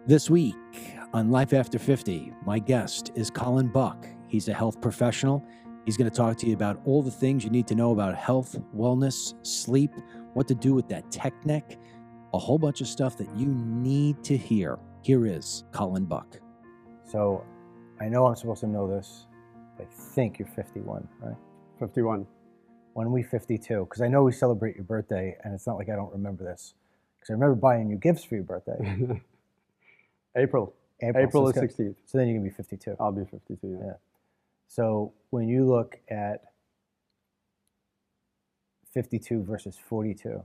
This week on Life After 50, my guest is Colin Buck. He's a health professional. He's going to talk to you about all the things you need to know about health, wellness, sleep, what to do with that tech neck, a whole bunch of stuff that you need to hear. Here is Colin Buck. So I know I'm supposed to know this, but I think you're 51, right? 51. When are we 52? Because I know we celebrate your birthday, and it's not like I don't remember this. Because I remember buying you gifts for your birthday. April So the it's gonna- 16th. So then you're going to be 52. I'll be 52, yeah. Yeah. So when you look at 52 versus 42,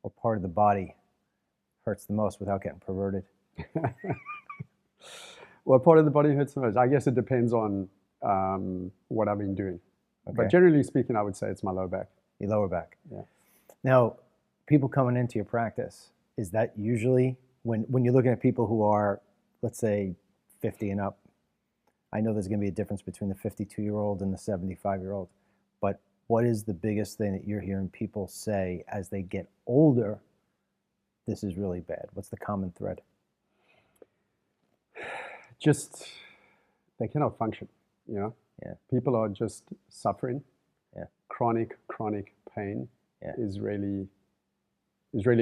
what part of the body hurts the most without getting perverted? What part of the body hurts the most? I guess it depends on what I've been doing. Okay. But generally speaking, I would say it's my lower back. Your lower back. Yeah. Now, people coming into your practice, is that usually when you're looking at people who are, let's say, 50 and up? I know there's going to be a difference between the 52-year-old and the 75-year-old, but what is the biggest thing that you're hearing people say as they get older, this is really bad? What's the common thread? Just, they cannot function, you know? Yeah. People are just suffering. Yeah. Chronic pain Yeah. is really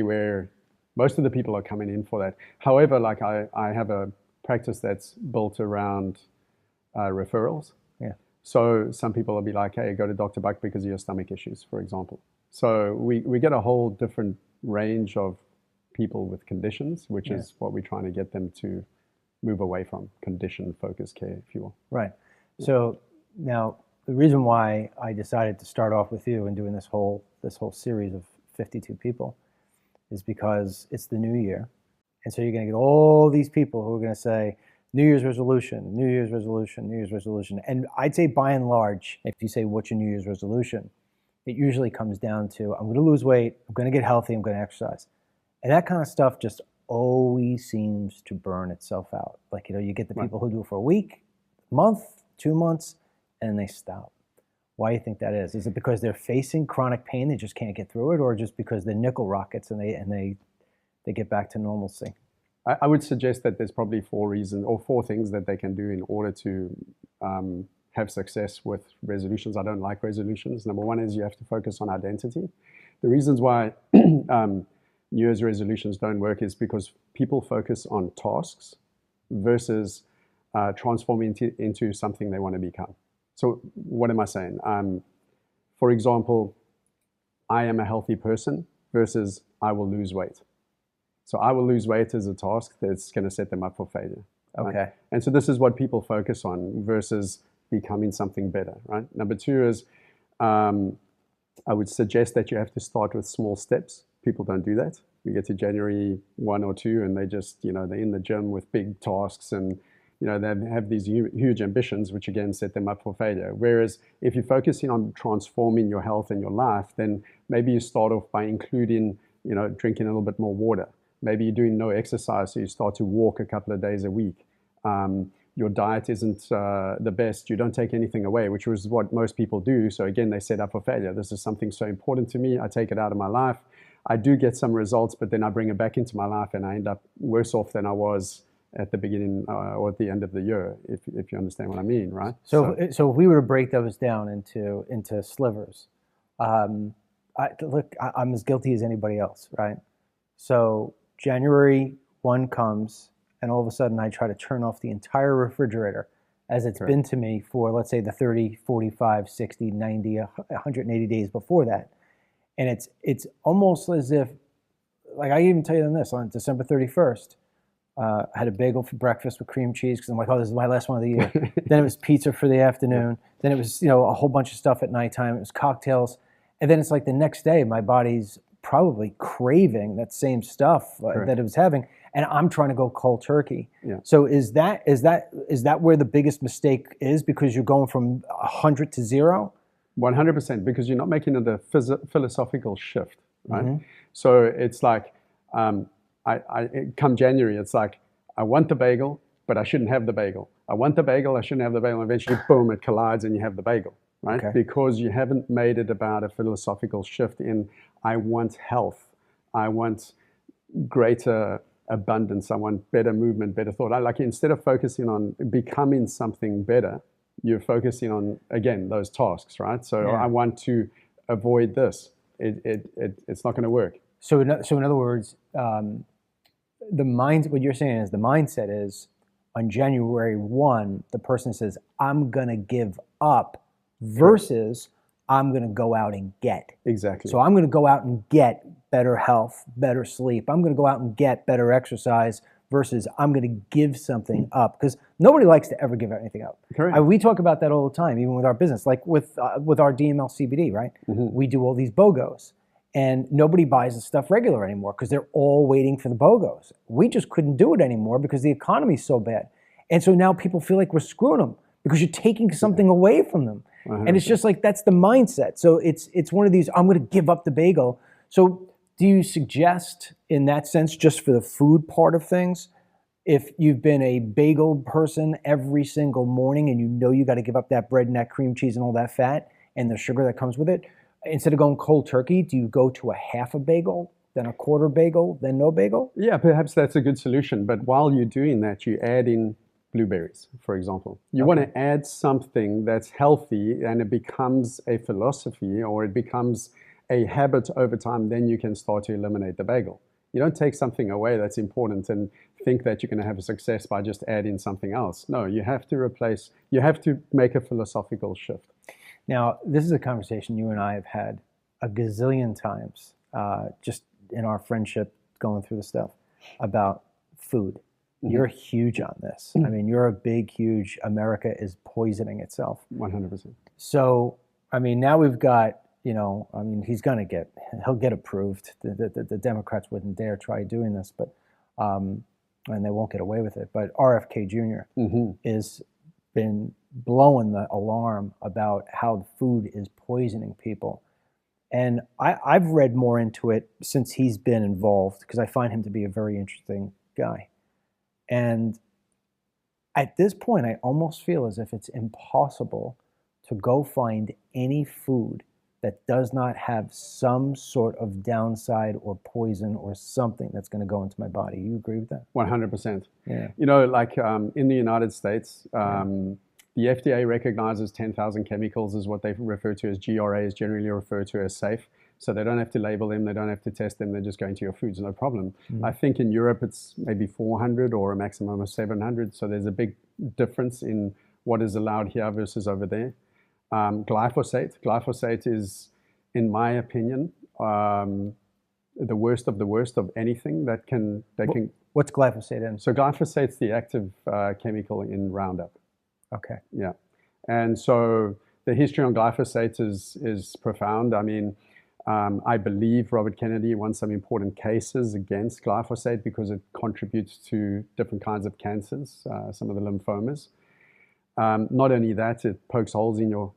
where most of the people are coming in for that. However, like I have a practice that's built around referrals. Yeah. So some people will be like, hey, go to Dr. Buck because of your stomach issues, for example. So we get a whole different range of people with conditions, which is what we're trying to get them to move away from, condition-focused care, if you will. Right. So now the reason why I decided to start off with you and doing this whole series of 52 people is because it's the new year. And so you're going to get all these people who are going to say, New Year's resolution, New Year's resolution, New Year's resolution. And I'd say by and large, if you say, what's your New Year's resolution? It usually comes down to, I'm going to lose weight, I'm going to get healthy, I'm going to exercise. And that kind of stuff just always seems to burn itself out. Like, you get the people who do it for a week, month, 2 months, and then they stop. Why do you think that is? Is it because they're facing chronic pain, they just can't get through it, or just because they're nickel rockets and they get back to normalcy? I would suggest that there's probably four things that they can do in order to have success with resolutions. I don't like resolutions. Number one is you have to focus on identity. The reasons why New Year's resolutions don't work is because people focus on tasks versus transforming into something they want to become. So what am I saying? For example, I am a healthy person versus I will lose weight. So I will lose weight as a task that's going to set them up for failure. Okay. Right? And so this is what people focus on versus becoming something better, right? Number two is I would suggest that you have to start with small steps. People don't do that. We get to January 1 or 2 and they just, they're in the gym with big tasks and, they have these huge ambitions, which again set them up for failure. Whereas if you're focusing on transforming your health and your life, then maybe you start off by including, drinking a little bit more water. Maybe you're doing no exercise, so you start to walk a couple of days a week. Your diet isn't the best. You don't take anything away, which was what most people do. So again, they set up for failure. This is something so important to me. I take it out of my life. I do get some results, but then I bring it back into my life and I end up worse off than I was at the beginning or at the end of the year, if you understand what I mean, right? So if we were to break those down into slivers, I'm as guilty as anybody else, right? So January 1 comes, and all of a sudden I try to turn off the entire refrigerator, as it's been to me for, let's say, the 30, 45, 60, 90, 180 days before that. And it's almost as if, like I even tell you this, on December 31st, I had a bagel for breakfast with cream cheese because I'm like, oh, this is my last one of the year. Then it was pizza for the afternoon. Then it was, a whole bunch of stuff at nighttime. It was cocktails. And then it's like the next day, my body's probably craving that same stuff that it was having. And I'm trying to go cold turkey. Yeah. So is that where the biggest mistake is, because you're going from 100 to 0? 100%, because you're not making it a philosophical shift, right? Mm-hmm. So it's like, come January, it's like, I want the bagel, but I shouldn't have the bagel. I want the bagel, I shouldn't have the bagel. And eventually, boom, it collides and you have the bagel, right? Okay. Because you haven't made it about a philosophical shift in, I want health. I want greater abundance. I want better movement, better thought. Like instead of focusing on becoming something better, you're focusing on, again, those tasks, right? So I want to avoid this. It's not going to work. So in other words, what you're saying is the mindset is on January 1, the person says, I'm going to give up versus I'm going to go out and get. Exactly. So I'm going to go out and get better health, better sleep. I'm going to go out and get better exercise versus I'm going to give something up, because nobody likes to ever give anything up. Correct. We talk about that all the time, even with our business, like with our DML CBD, right? Mm-hmm. We do all these BOGOs, and nobody buys the stuff regular anymore because they're all waiting for the BOGOs. We just couldn't do it anymore because the economy's so bad. And so now people feel like we're screwing them because you're taking something away from them. 100%. And it's just like, that's the mindset. So it's one of these, I'm going to give up the bagel. So do you suggest in that sense, just for the food part of things, if you've been a bagel person every single morning and you know you got to give up that bread and that cream cheese and all that fat and the sugar that comes with it, instead of going cold turkey, do you go to a half a bagel, then a quarter bagel, then no bagel? Yeah, perhaps that's a good solution. But while you're doing that, you add in blueberries, for example. You want to add something that's healthy and it becomes a philosophy or it becomes a habit over time, then you can start to eliminate the bagel. You don't take something away that's important and think that you're going to have a success by just adding something else. No, you have to make a philosophical shift. Now, this is a conversation you and I have had a gazillion times, just in our friendship going through the stuff, about food. Mm-hmm. You're huge on this. Mm-hmm. I mean, you're a big, huge, America is poisoning itself. 100%. So, I mean, now we've got, he'll get approved. The Democrats wouldn't dare try doing this, but, and they won't get away with it. But RFK Jr. Mm-hmm. is been blowing the alarm about how food is poisoning people. And I've read more into it since he's been involved because I find him to be a very interesting guy. And at this point, I almost feel as if it's impossible to go find any food that does not have some sort of downside or poison or something that's going to go into my body. You agree with that? 100%. Yeah. Like in the United States, the FDA recognizes 10,000 chemicals as what they refer to as GRAs, generally referred to as safe. So they don't have to label them, they don't have to test them, they're just going to your foods, no problem. Mm-hmm. I think in Europe it's maybe 400 or a maximum of 700. So there's a big difference in what is allowed here versus over there. Glyphosate is, in my opinion, the worst of anything that can. What's glyphosate in? So glyphosate's the active chemical in Roundup. Okay. Yeah, and so the history on glyphosate is profound. I mean, I believe Robert Kennedy won some important cases against glyphosate because it contributes to different kinds of cancers, some of the lymphomas. Not only that, it pokes holes in your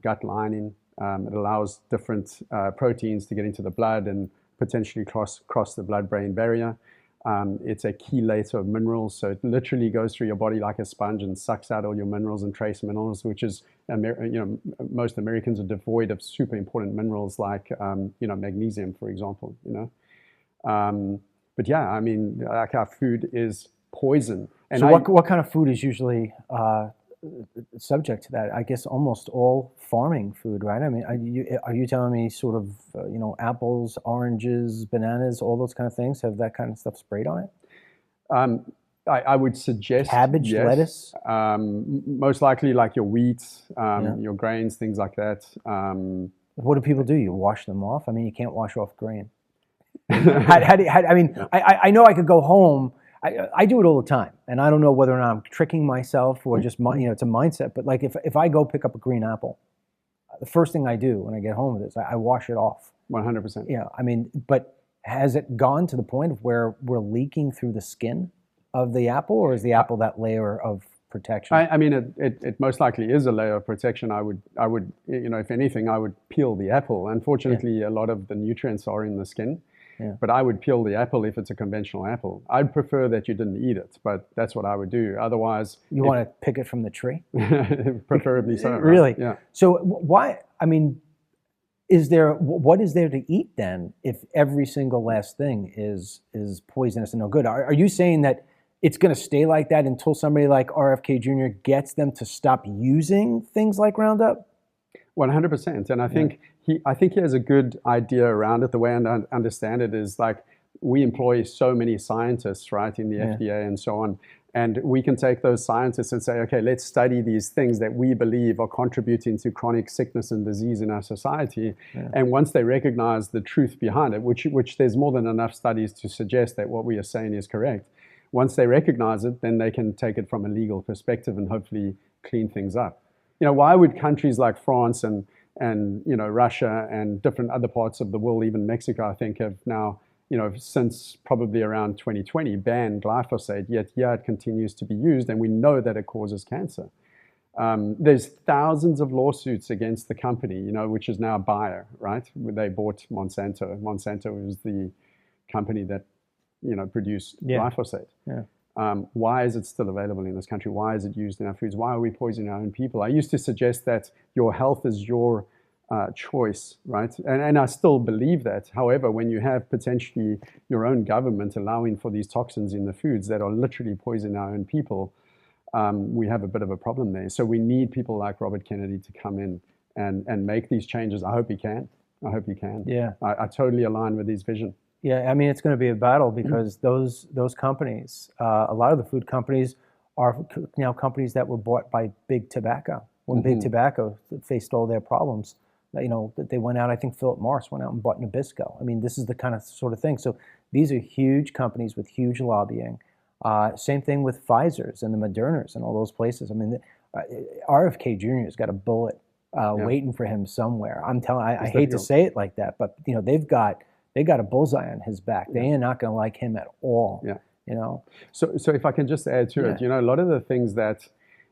gut lining. It allows different proteins to get into the blood and potentially cross the blood-brain barrier. It's a chelator of minerals, so it literally goes through your body like a sponge and sucks out all your minerals and trace minerals, which is, most Americans are devoid of super important minerals like, magnesium, for example. But yeah, I mean, like our food is poison. And so what kind of food is usually subject to that? I guess almost all farming food, right? I mean, are you telling me sort of, apples, oranges, bananas, all those kind of things have that kind of stuff sprayed on it? I would suggest cabbage, yes. Lettuce. Most likely, like your wheat, your grains, things like that. What do people do? You wash them off? I mean, you can't wash off grain. I know I could go home. I do it all the time, and I don't know whether or not I'm tricking myself or just it's a mindset. But like if I go pick up a green apple, the first thing I do when I get home is I wash it off. 100%. Yeah, I mean, but has it gone to the point of where we're leaking through the skin of the apple, or is the apple that layer of protection? I mean, it most likely is a layer of protection. I would, if anything, I would peel the apple. Unfortunately, a lot of the nutrients are in the skin. Yeah. But I would peel the apple if it's a conventional apple. I'd prefer that you didn't eat it, but that's what I would do. Otherwise... You want to pick it from the tree? Preferably so. Really? Right? Yeah. So why, I mean, what is there to eat then if every single last thing is poisonous and no good? Are you saying that it's going to stay like that until somebody like RFK Jr. gets them to stop using things like Roundup? 100%. And I think he has a good idea around it. The way I understand it is like we employ so many scientists, right, in the FDA and so on. And we can take those scientists and say, okay, let's study these things that we believe are contributing to chronic sickness and disease in our society. And once they recognize the truth behind it, which there's more than enough studies to suggest that what we are saying is correct, once they recognize it, then they can take it from a legal perspective and hopefully clean things up. Why would countries like France and Russia and different other parts of the world, even Mexico, I think, have now, since probably around 2020, banned glyphosate, yet it continues to be used, and we know that it causes cancer. There's thousands of lawsuits against the company, which is now Bayer, right? They bought Monsanto. Monsanto was the company that, produced glyphosate. Why is it still available in this country? Why is it used in our foods? Why are we poisoning our own people? I used to suggest that your health is your choice, right? And I still believe that. However, when you have potentially your own government allowing for these toxins in the foods that are literally poisoning our own people, we have a bit of a problem there. So we need people like Robert Kennedy to come in and make these changes. I hope he can. Yeah. I totally align with his vision. Yeah, I mean, it's going to be a battle because those companies, a lot of the food companies are now companies that were bought by Big Tobacco. When Big Tobacco faced all their problems, they went out, I think Philip Morris went out and bought Nabisco. I mean, this is the kind of sort of thing. So these are huge companies with huge lobbying. Same thing with Pfizer's and the Modernas and all those places. I mean, RFK Jr. has got a bullet waiting for him somewhere. I hate to say it like that, but they've got a bullseye on his back. They are not going to like him at all. So if I can just add to it, a lot of the things that,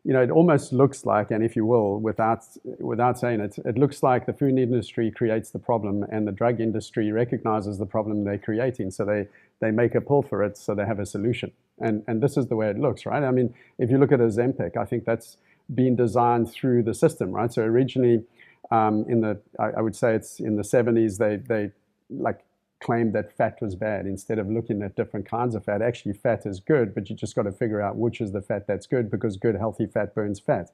it almost looks like, and if you will, without saying it, it looks like the food industry creates the problem and the drug industry recognizes the problem they're creating. So they make a pill for it, so they have a solution. And this is the way it looks, right? I mean, if you look at Ozempic, I think that's been designed through the system, right? So originally, I would say it's in the 70s, they claimed that fat was bad instead of looking at different kinds of fat. Actually, fat is good, but you just got to figure out which is the fat that's good, because good, healthy fat burns fat.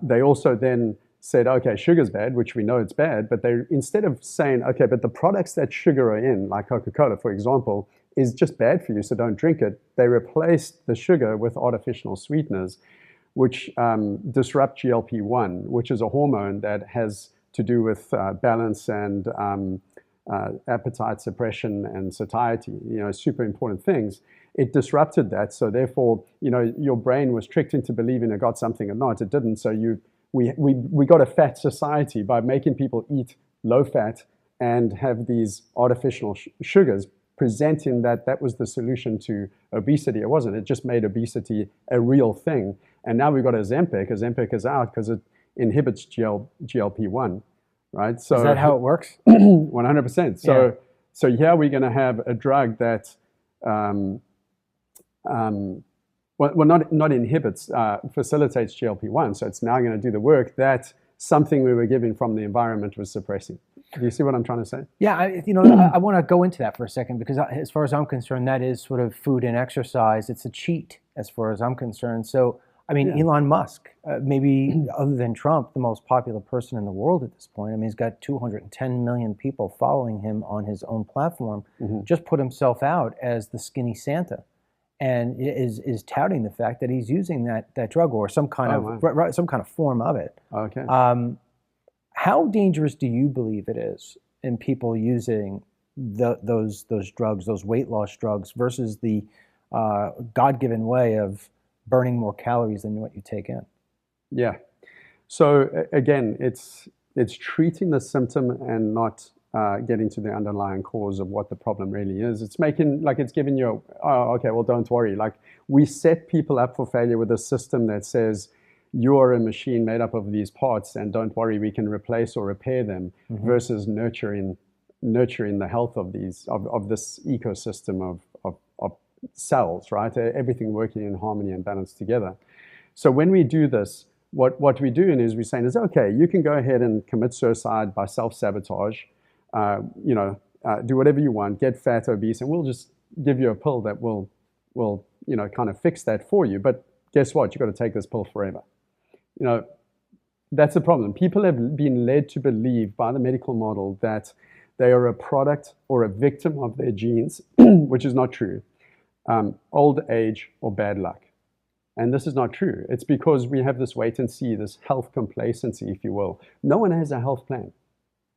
They also then said, okay, sugar's bad, which we know it's bad, but they, instead of saying, okay, but the products that sugar are in, like Coca-Cola, for example, is just bad for you, so don't drink it, they replaced the sugar with artificial sweeteners, which disrupt GLP-1, which is a hormone that has to do with balance and appetite suppression and satiety, super important things. It disrupted that, so therefore, your brain was tricked into believing it got something or not. It didn't. So we got a fat society by making people eat low fat and have these artificial sugars, presenting that was the solution to obesity. It wasn't. It just made obesity a real thing. And now we've got Ozempic. Ozempic is out because it inhibits GLP-1. Right? So is that how it works? 100%. So here we're going to have a drug that, not inhibits, facilitates GLP-1. So it's now going to do the work that something we were given from the environment was suppressing. Do you see what I'm trying to say? Yeah, I want to go into that for a second, because as far as I'm concerned, that is sort of food and exercise. It's a cheat as far as I'm concerned. So I mean, Elon Musk, maybe other than Trump, the most popular person in the world at this point. I mean, he's got 210 million people following him on his own platform. Just put himself out as the skinny Santa, and is touting the fact that he's using that drug or some kind of form of it. Okay. How dangerous do you believe it is in people using those drugs, those weight loss drugs, versus the God-given way of burning more calories than what you take in? Yeah. So again, it's treating the symptom and not getting to the underlying cause of what the problem really is. It's giving you, oh, okay, well, don't worry. Like, we set people up for failure with a system that says, you are a machine made up of these parts, and don't worry, we can replace or repair them, versus nurturing the health of this ecosystem of cells, right? Everything working in harmony and balance together. So when we do this, what we're doing is we're saying is, okay, you can go ahead and commit suicide by self-sabotage, do whatever you want, get fat, obese, and we'll just give you a pill that will kind of fix that for you. But guess what? You've got to take this pill forever. That's the problem. People have been led to believe by the medical model that they are a product or a victim of their genes, which is not true. Old age or bad luck. And this is not true. It's because we have this wait and see, this health complacency, if you will. No one has a health plan.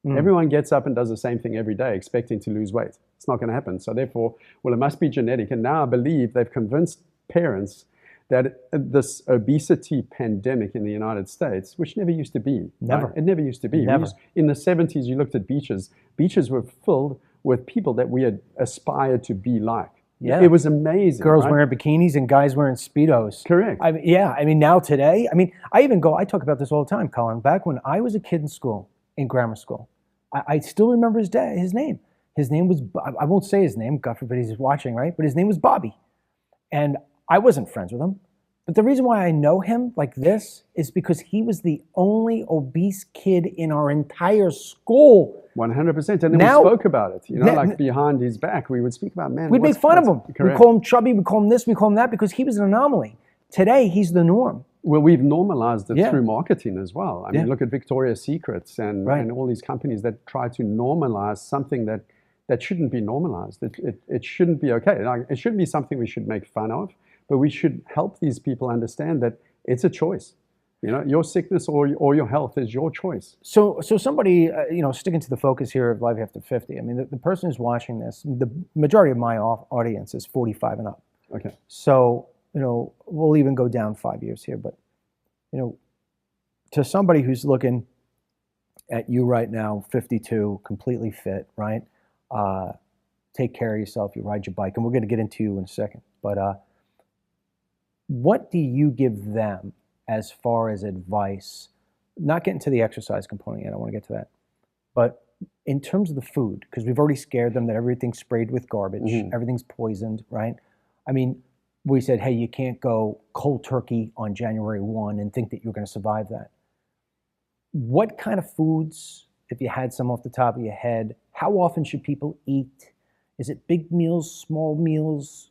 Everyone gets up and does the same thing every day, expecting to lose weight. It's not going to happen. So therefore, well, it must be genetic. And now I believe they've convinced parents that this obesity pandemic in the United States, which never used to be. Never. Right? It never used to be. Never. In the 70s, you looked at beaches. Beaches were filled with people that we had aspired to be like. Yeah. It was amazing. Girls right? wearing bikinis and guys wearing Speedos. Correct. I mean, now today, I talk about this all the time, Colin. Back when I was a kid in school, in grammar school, I still remember his name. His name was, I won't say his name, God forbid he's watching, right? But his name was Bobby. And I wasn't friends with him. But the reason why I know him like this is because he was the only obese kid in our entire school. 100%. And then Now- we spoke about it. Like behind his back, we would speak about, man. We'd make fun of him. Correct. We call him chubby, we call him this, we call him that, because he was an anomaly. Today, he's the norm. Well, we've normalized it Yeah. through marketing as well. I mean, Yeah. look at Victoria's Secrets and all these companies that try to normalize something that shouldn't be normalized. It shouldn't be okay. Like, it shouldn't be something we should make fun of, but we should help these people understand that it's a choice. Your sickness or your health is your choice. So somebody, sticking to the focus here of Life After 50, I mean, the person who's watching this, the majority of my audience is 45 and up. Okay. So, we'll even go down 5 years here, but, to somebody who's looking at you right now, 52, completely fit, right? Take care of yourself, you ride your bike, and we're going to get into you in a second. But what do you give them as far as advice? Not getting to the exercise component yet, I want to get to that. But in terms of the food, because we've already scared them that everything's sprayed with garbage, everything's poisoned, right? I mean, we said, hey, you can't go cold turkey on January 1 and think that you're going to survive that. What kind of foods, if you had some off the top of your head, how often should people eat? Is it big meals, small meals?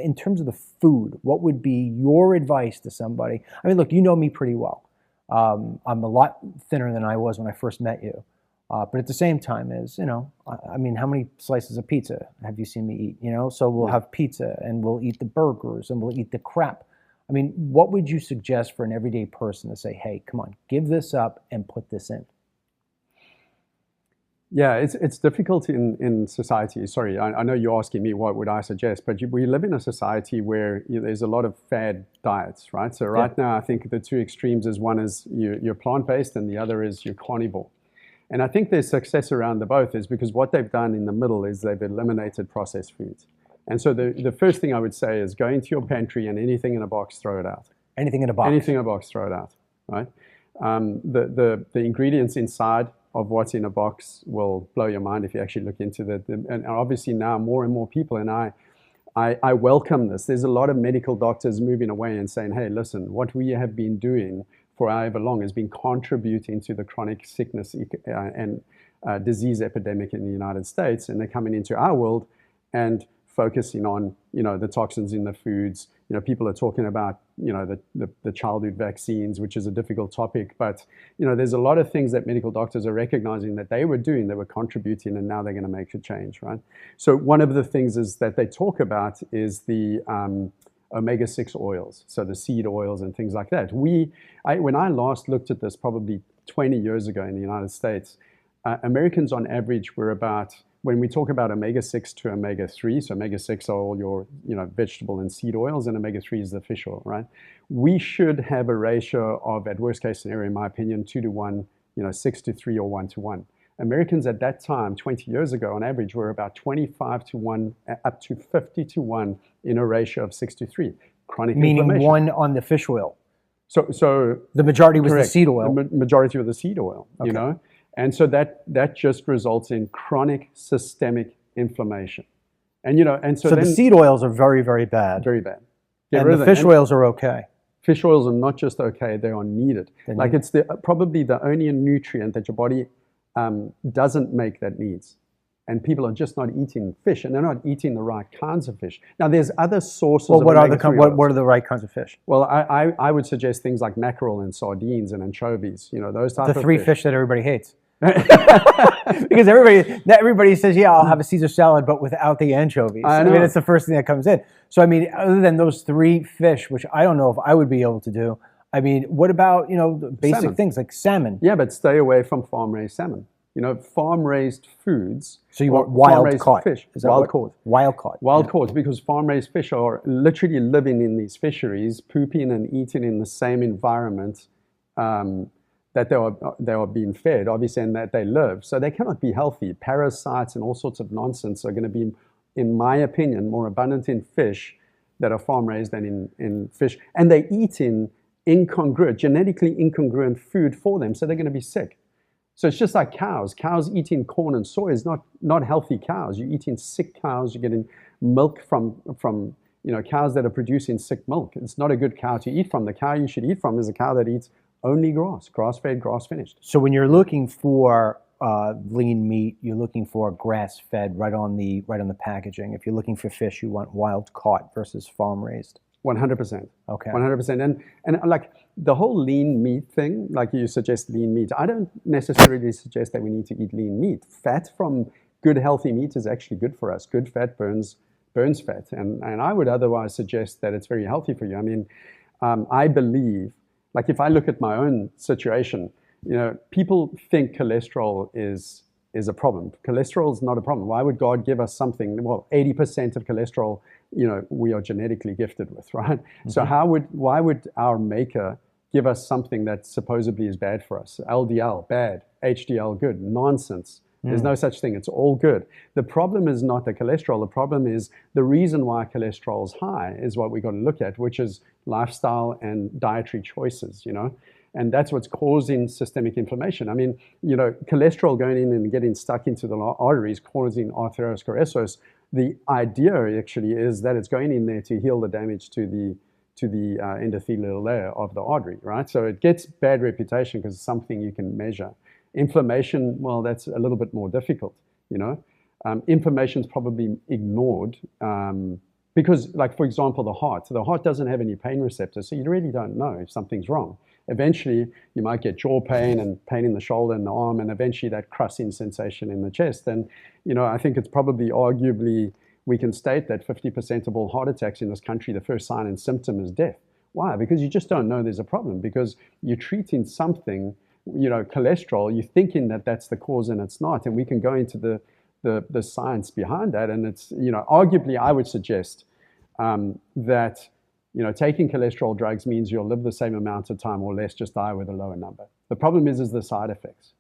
In terms of the food, what would be your advice to somebody? I mean, look, you know me pretty well. I'm a lot thinner than I was when I first met you. But at the same time how many slices of pizza have you seen me eat? So we'll have pizza and we'll eat the burgers and we'll eat the crap. I mean, what would you suggest for an everyday person to say, hey, come on, give this up and put this in? Yeah, it's difficult in society. Sorry, I know you're asking me what would I suggest, but we live in a society where there's a lot of fad diets, right? So right now, I think the two extremes is one is you're plant-based and the other is you're carnivore. And I think there's success around the both is because what they've done in the middle is they've eliminated processed foods. And so the first thing I would say is go into your pantry and anything in a box, throw it out. Anything in a box? Anything in a box, throw it out, right? The ingredients inside of what's in a box will blow your mind if you actually look into and obviously now more and more people, and I welcome this. There's a lot of medical doctors moving away and saying, hey, listen, what we have been doing for however long has been contributing to the chronic sickness and disease epidemic in the United States, and they're coming into our world and focusing on the toxins in the foods. People are talking about the childhood vaccines, which is a difficult topic, but there's a lot of things that medical doctors are recognizing that they were doing, they were contributing, and now they're going to make a change, right? So one of the things is that they talk about is the omega-6 oils, so the seed oils and things like that. When I last looked at this probably 20 years ago in the United States, Americans on average were about, when we talk about omega-6 to omega-3, so omega-6 are all your vegetable and seed oils, and omega-3 is the fish oil, right? We should have a ratio of, at worst case scenario, in my opinion, 2 to 1, 6 to 3 or 1 to 1. Americans at that time, 20 years ago, on average, were about 25 to 1, up to 50 to 1 in a ratio of 6 to 3. Chronic Meaning inflammation. 1 on the fish oil. So the majority was correct. the seed oil. The majority of the seed oil, Okay. And so that just results in chronic systemic inflammation. And so So then, the seed oils are very, very bad. very bad. And the fish oils are okay. Fish oils are not just okay, they are needed. Like it's probably the only nutrient that your body doesn't make that needs. And people are just not eating fish, and they're not eating the right kinds of fish. Now, there's other sources of omega-3 oils. What are the right kinds of fish? Well, I would suggest things like mackerel and sardines and anchovies, those types of fish. The three fish that everybody hates. Because everybody says, yeah, I'll have a Caesar salad, but without the anchovies. I mean, it's the first thing that comes in. So, I mean, other than those three fish, which I don't know if I would be able to do, I mean, what about, the basic salmon. Things like salmon? Yeah, but stay away from farm-raised salmon. Farm-raised foods. So you want wild caught fish? Wild caught. Wild caught, because farm-raised fish are literally living in these fisheries, pooping and eating in the same environment that they are being fed, obviously, and that they live. So they cannot be healthy. Parasites and all sorts of nonsense are going to be, in my opinion, more abundant in fish that are farm-raised than in fish. And they eat in genetically incongruent food for them, so they're going to be sick. So it's just like cows. Cows eating corn and soy is not healthy cows. You're eating sick cows. You're getting milk from cows that are producing sick milk. It's not a good cow to eat from. The cow you should eat from is a cow that eats only grass-fed, grass-finished. So when you're looking for lean meat, you're looking for grass-fed right on the packaging. If you're looking for fish, you want wild caught versus farm-raised. 100%. Okay. 100%. And like the whole lean meat thing, like you suggest lean meat, I don't necessarily suggest that we need to eat lean meat. Fat from good healthy meat is actually good for us. Good fat burns fat. And I would otherwise suggest that it's very healthy for you. I mean, I believe, like if I look at my own situation, people think cholesterol is a problem. Cholesterol is not a problem. Why would God give us something? Well, 80% of cholesterol, we are genetically gifted with, right? Mm-hmm. So why would our maker give us something that supposedly is bad for us? LDL, bad. HDL, good. Nonsense. There's no such thing. It's all good. The problem is not the cholesterol. The problem is the reason why cholesterol is high is what we got to look at, which is lifestyle and dietary choices, And that's what's causing systemic inflammation. I mean, cholesterol going in and getting stuck into the arteries, causing atherosclerosis. The idea actually is that it's going in there to heal the damage to the endothelial layer of the artery, right? So it gets bad reputation because it's something you can measure. Inflammation, well, that's a little bit more difficult, Inflammation is probably ignored because, like, for example, the heart doesn't have any pain receptors, so you really don't know if something's wrong. Eventually, you might get jaw pain and pain in the shoulder and the arm, and eventually that crushing sensation in the chest. And, I think it's probably arguably, we can state that 50% of all heart attacks in this country, the first sign and symptom is death. Why? Because you just don't know there's a problem, because you're treating something, cholesterol, you're thinking that that's the cause and it's not. And we can go into the science behind that. And it's, arguably I would suggest that, taking cholesterol drugs means you'll live the same amount of time or less, just die with a lower number. The problem is the side effects,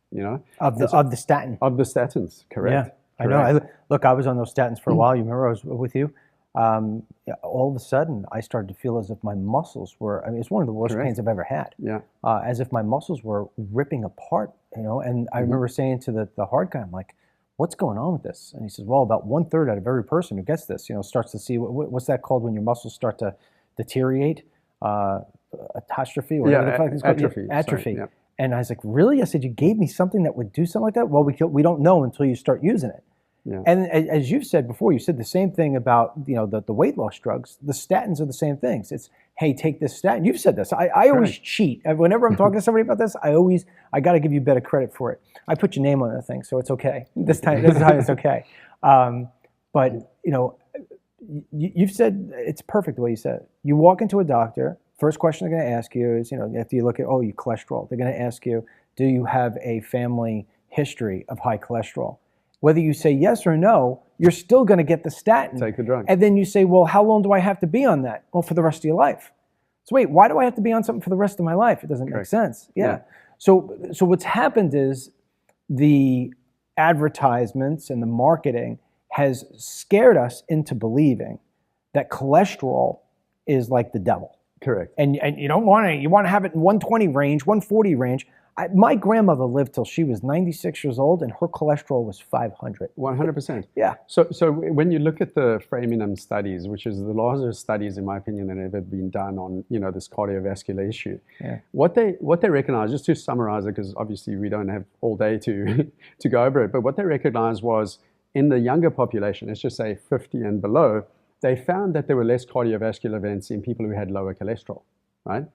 Of the statin. Of the statins, correct. Yeah, I know. Look, I was on those statins for a while. You remember I was with you? All of a sudden, I started to feel as if my muscles were, it's one of the worst pains I've ever had. Yeah. As if my muscles were ripping apart, and I remember saying to the heart guy, I'm like, what's going on with this? And he says, well, about 1/3 out of every person who gets this, starts to see, what's that called when your muscles start to deteriorate? Atrophy? Or whatever the fuck it's called. Atrophy. Atrophy. Sorry, yeah. And I was like, really? I said, you gave me something that would do something like that? Well, we don't know until you start using it. Yeah. And as you've said before, you said the same thing about the weight loss drugs. The statins are the same things. It's, hey, take this statin. You've said this. I always cheat. Whenever I'm talking to somebody about this, I got to give you better credit for it. I put your name on that thing, so it's okay. This time it's okay. But you've said it's perfect the way you said it. You walk into a doctor. First question they're going to ask you is, after you look at, your cholesterol, they're going to ask you, do you have a family history of high cholesterol? Whether you say yes or no, you're still going to get the statin. Take the drug. And then you say, well, how long do I have to be on that? Well, for the rest of your life. So wait, why do I have to be on something for the rest of my life? It doesn't make sense. Yeah. So what's happened is the advertisements and the marketing has scared us into believing that cholesterol is like the devil. Correct. And you don't want to, you want to have it in 120 range, 140 range. My grandmother lived till she was 96 years old, and her cholesterol was 500. 100%. Yeah. So when you look at the Framingham studies, which is the largest studies, in my opinion, that have ever been done on, this cardiovascular issue, what they recognize, just to summarize it, because obviously we don't have all day to to go over it, but what they recognized was in the younger population, let's just say 50 and below, they found that there were less cardiovascular events in people who had lower cholesterol, right?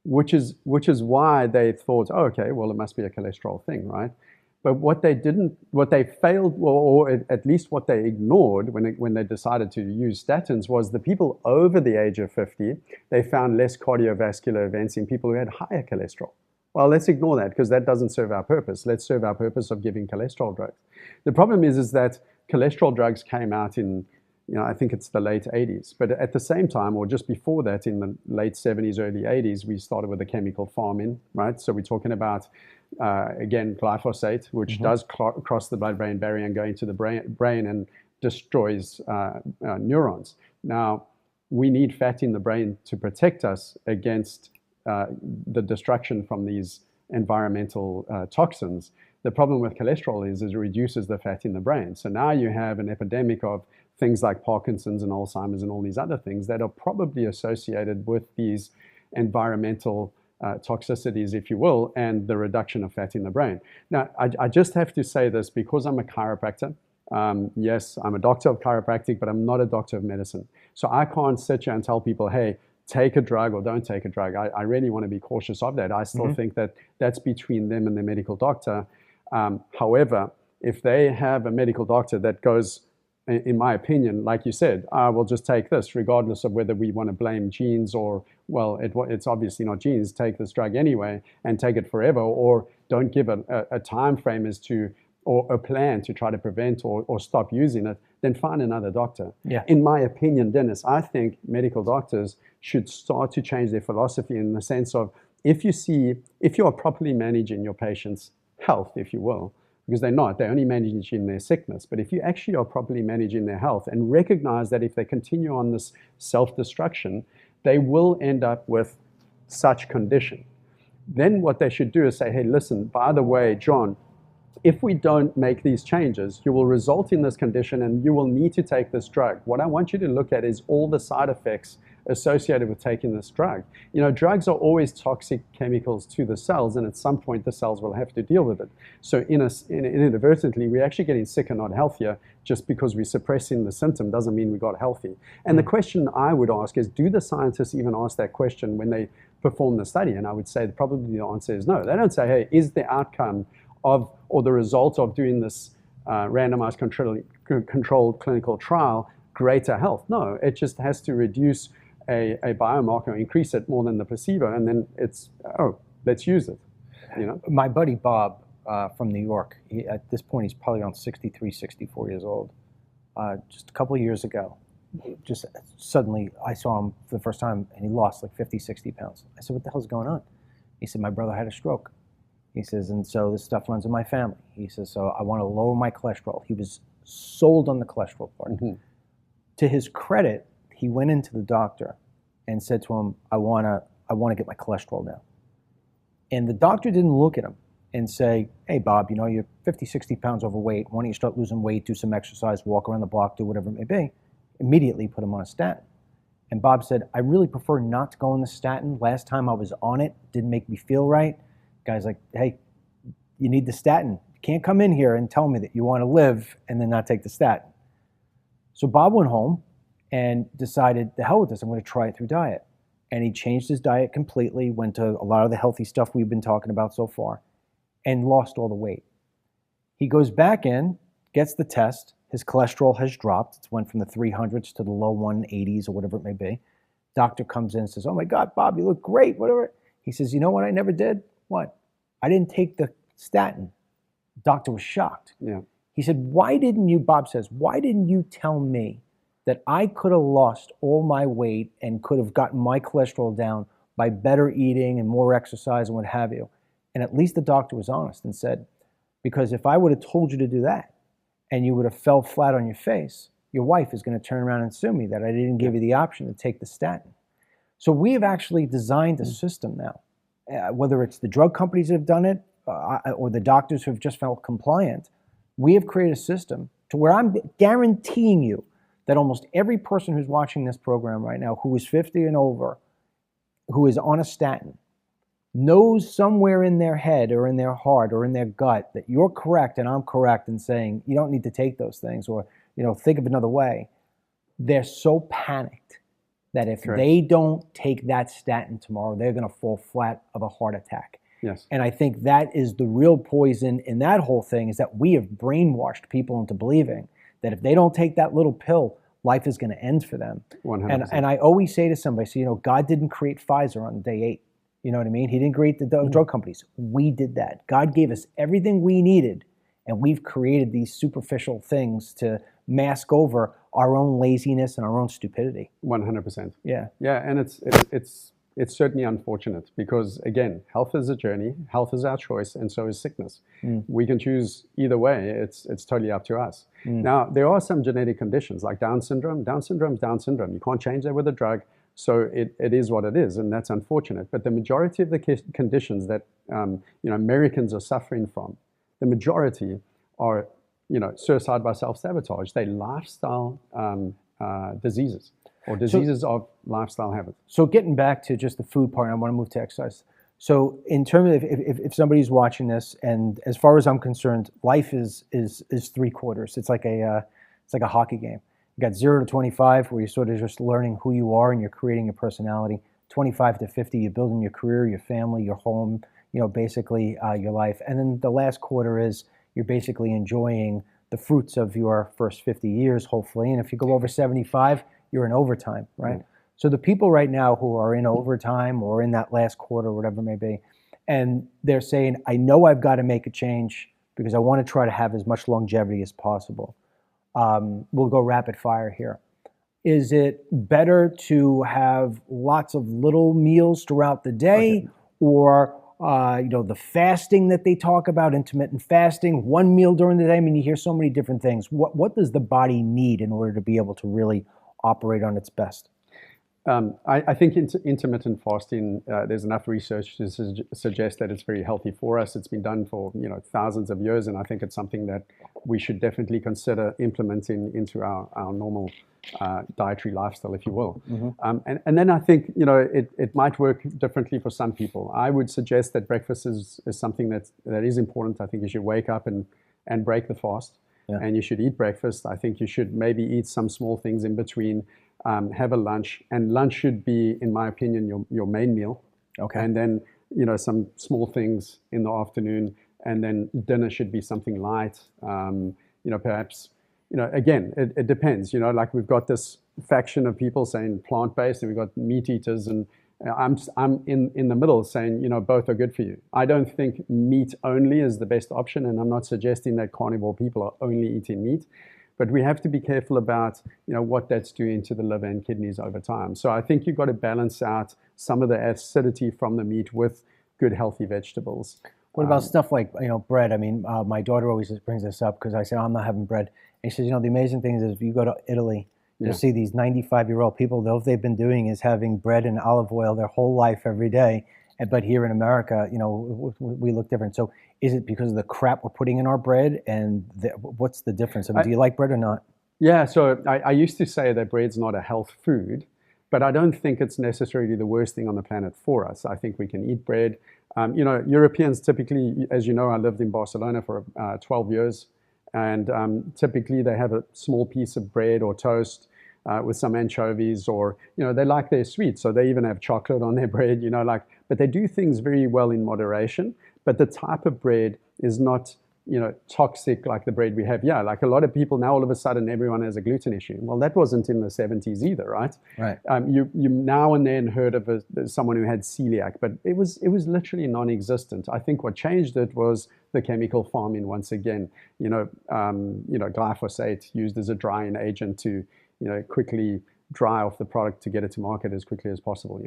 Which is why they thought, oh, okay, well, it must be a cholesterol thing, right? But what they failed, or at least what they ignored when they decided to use statins, was the people over the age of 50, they found less cardiovascular events in people who had higher cholesterol. Well, let's ignore that because that doesn't serve our purpose. Let's serve our purpose of giving cholesterol drugs. The problem is that cholesterol drugs came out in, I think it's the late 80s. But at the same time, or just before that, in the late 70s, early 80s, we started with the chemical farming, right? So we're talking about, again, glyphosate, which does cross the blood-brain barrier and go into the brain and destroys neurons. Now, we need fat in the brain to protect us against the destruction from these environmental toxins. The problem with cholesterol is it reduces the fat in the brain. So now you have an epidemic of things like Parkinson's and Alzheimer's and all these other things that are probably associated with these environmental toxicities, if you will, and the reduction of fat in the brain. Now, I just have to say this because I'm a chiropractor. Yes, I'm a doctor of chiropractic, but I'm not a doctor of medicine. So I can't sit here and tell people, hey, take a drug or don't take a drug. I really want to be cautious of that. I still think that that's between them and the medical doctor. However, if they have a medical doctor that goes, in my opinion, like you said, we'll just take this, regardless of whether we want to blame genes or, well, it's obviously not genes, take this drug anyway and take it forever, or don't give a time frame as to, or a plan to try to prevent or stop using it, then find another doctor. Yeah. In my opinion, Dennis, I think medical doctors should start to change their philosophy in the sense of, if you are properly managing your patient's health, if you will, because they're only managing their sickness. But if you actually are properly managing their health and recognize that if they continue on this self-destruction, they will end up with such condition. Then what they should do is say, hey, listen, by the way, John, if we don't make these changes, you will result in this condition and you will need to take this drug. What I want you to look at is all the side effects associated with taking this drug. Drugs are always toxic chemicals to the cells, and at some point the cells will have to deal with it. So inadvertently, we're actually getting sicker, not healthier. Just because we're suppressing the symptom doesn't mean we got healthy. And the question I would ask is, do the scientists even ask that question when they perform the study? And I would say probably the answer is no. They don't say, hey, is the outcome of, or the result of doing this randomized controlled clinical trial greater health? No, it just has to reduce a biomarker, increase it more than the placebo, and then it's, let's use it. My buddy Bob from New York, at this point he's probably around 63, 64 years old. Just a couple of years ago, just suddenly I saw him for the first time and he lost like 50, 60 pounds. I said, what the hell's going on? He said, my brother had a stroke. He says, and so this stuff runs in my family. He says, so I want to lower my cholesterol. He was sold on the cholesterol part. To his credit, he went into the doctor and said to him, I want to get my cholesterol down. And the doctor didn't look at him and say, hey, Bob, you're 50, 60 pounds overweight. Why don't you start losing weight, do some exercise, walk around the block, do whatever it may be. Immediately put him on a statin. And Bob said, I really prefer not to go on the statin. Last time I was on it, didn't make me feel right. Guy's like, hey, you need the statin. You can't come in here and tell me that you want to live and then not take the statin. So Bob went home and decided, the hell with this, I'm going to try it through diet. And he changed his diet completely, went to a lot of the healthy stuff we've been talking about so far, and lost all the weight. He goes back in, gets the test, his cholesterol has dropped. It went from the 300s to the low 180s or whatever it may be. Doctor comes in and says, oh my God, Bob, you look great, whatever. He says, you know what I never did? What? I didn't take the statin. Doctor was shocked. Yeah. He said, Bob says, why didn't you tell me that I could have lost all my weight and could have gotten my cholesterol down by better eating and more exercise and what have you? And at least the doctor was honest and said, because if I would have told you to do that and you would have fell flat on your face, your wife is going to turn around and sue me that I didn't give you the option to take the statin. So we have actually designed a system now. whether it's the drug companies that have done it or the doctors who have just felt compliant, we have created a system to where I'm guaranteeing you that almost every person who's watching this program right now who is 50 and over, who is on a statin, knows somewhere in their head or in their heart or in their gut that you're correct and I'm correct in saying you don't need to take those things, or think of another way. They're so panicked that if Correct. they don't take that statin tomorrow, they're going to fall flat of a heart attack. Yes. And I think that is the real poison in that whole thing, is that we have brainwashed people into believing that if they don't take that little pill, life is going to end for them. 100%. And I always say to somebody, God didn't create Pfizer on day 8. You know what I mean? He didn't create the drug companies. We did that. God gave us everything we needed, and we've created these superficial things to mask over our own laziness and our own stupidity. 100%. Yeah. Yeah, and it's certainly unfortunate because, again, health is a journey, health is our choice, and so is sickness. We can choose either way. It's totally up to us. Now, there are some genetic conditions like Down syndrome. Down syndrome is Down syndrome. You can't change that with a drug. So it is what it is, and that's unfortunate. But the majority of the conditions that Americans are suffering from, the majority are suicide by self-sabotage. They're lifestyle diseases or diseases of lifestyle habits. So getting back to just the food part, I want to move to exercise. So in terms of if somebody's watching this, and as far as I'm concerned, life is 3 quarters. It's like a hockey game. You got 0 to 25, where you're sort of just learning who you are and you're creating your personality. 25 to 50, you're building your career, your family, your home, basically your life. And then the last quarter is you're basically enjoying the fruits of your first 50 years, hopefully. And if you go over 75, you're in overtime, right? Mm-hmm. So the people right now who are in overtime or in that last quarter, whatever it may be, and they're saying, I know I've got to make a change because I want to try to have as much longevity as possible. We'll go rapid fire here. Is it better to have lots of little meals throughout the day, or the fasting that they talk about, intermittent fasting, 1 meal during the day? I mean, you hear so many different things. What does the body need in order to be able to really operate on its best? I think intermittent fasting, there's enough research to suggest that it's very healthy for us. It's been done for thousands of years, and I think it's something that we should definitely consider implementing into our normal dietary lifestyle, if you will. Mm-hmm. And then I think it might work differently for some people. I would suggest that breakfast is something that is important. I think you should wake up and break the fast, and you should eat breakfast. I think you should maybe eat some small things in between. Have a lunch, and lunch should be, in my opinion, your main meal. Okay. And then, some small things in the afternoon, and then dinner should be something light. Perhaps, again, it depends. Like we've got this faction of people saying plant-based, and we've got meat eaters, and I'm in the middle saying, both are good for you. I don't think meat only is the best option, and I'm not suggesting that carnivore people are only eating meat. But we have to be careful about, what that's doing to the liver and kidneys over time. So I think you've got to balance out some of the acidity from the meat with good, healthy vegetables. What about stuff like, bread? I mean, my daughter always brings this up because I say, I'm not having bread. And she says, the amazing thing is if you go to Italy, you'll see these 95-year-old people, all they've been doing is having bread and olive oil their whole life every day. But here in America, we look different. So is it because of the crap we're putting in our bread? And what's the difference? I mean, do you like bread or not? Yeah, so I used to say that bread's not a health food, but I don't think it's necessarily the worst thing on the planet for us. I think we can eat bread. Europeans typically, as you know, I lived in Barcelona for 12 years, and typically they have a small piece of bread or toast with some anchovies, or they like their sweet, so they even have chocolate on their bread. But they do things very well in moderation. But the type of bread is not toxic like the bread we have. Yeah, like a lot of people now, all of a sudden, everyone has a gluten issue. Well, that wasn't in the 70s either, right? Right. You now and then heard of someone who had celiac, but it was literally non-existent. I think what changed it was the chemical farming once again. Glyphosate used as a drying agent to quickly dry off the product to get it to market as quickly as possible.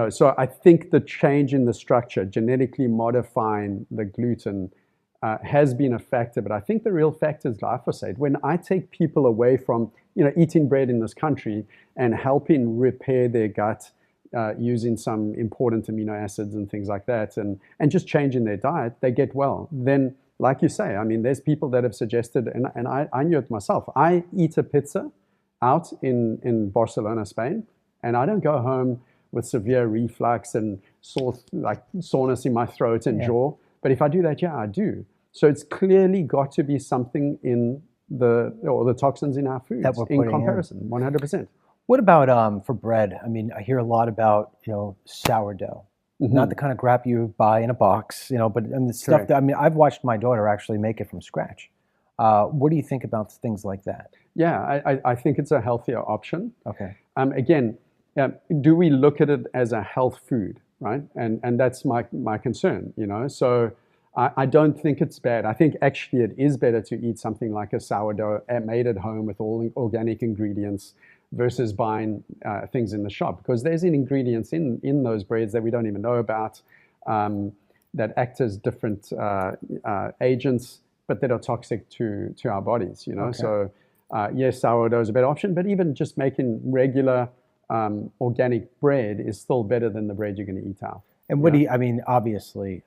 So I think the change in the structure, genetically modifying the gluten, has been a factor. But I think the real factor is glyphosate. When I take people away from eating bread in this country and helping repair their gut, using some important amino acids and things like that, and just changing their diet, they get well. Then, like you say, I mean, there's people that have suggested, and I knew it myself. I eat a pizza out in Barcelona, Spain, and I don't go home with severe reflux and soreness in my throat and jaw. But if I do that, I do. So it's clearly got to be something in the toxins in our foods that we're in comparison, 100%. What about for bread? I mean, I hear a lot about sourdough, not the kind of crap you buy in a box, but I mean, the stuff that I've watched my daughter actually make it from scratch. What do you think about things like that? Yeah, I think it's a healthier option. Okay. Again, do we look at it as a health food, right? And that's my concern, So I don't think it's bad. I think actually it is better to eat something like a sourdough made at home with all organic ingredients versus buying things in the shop, because there's ingredients in those breads that we don't even know about, that act as different agents, but that are toxic to our bodies, Okay. So yes, sourdough is a better option, but even just making regular organic bread is still better than the bread you're going to eat out. And what do you, obviously,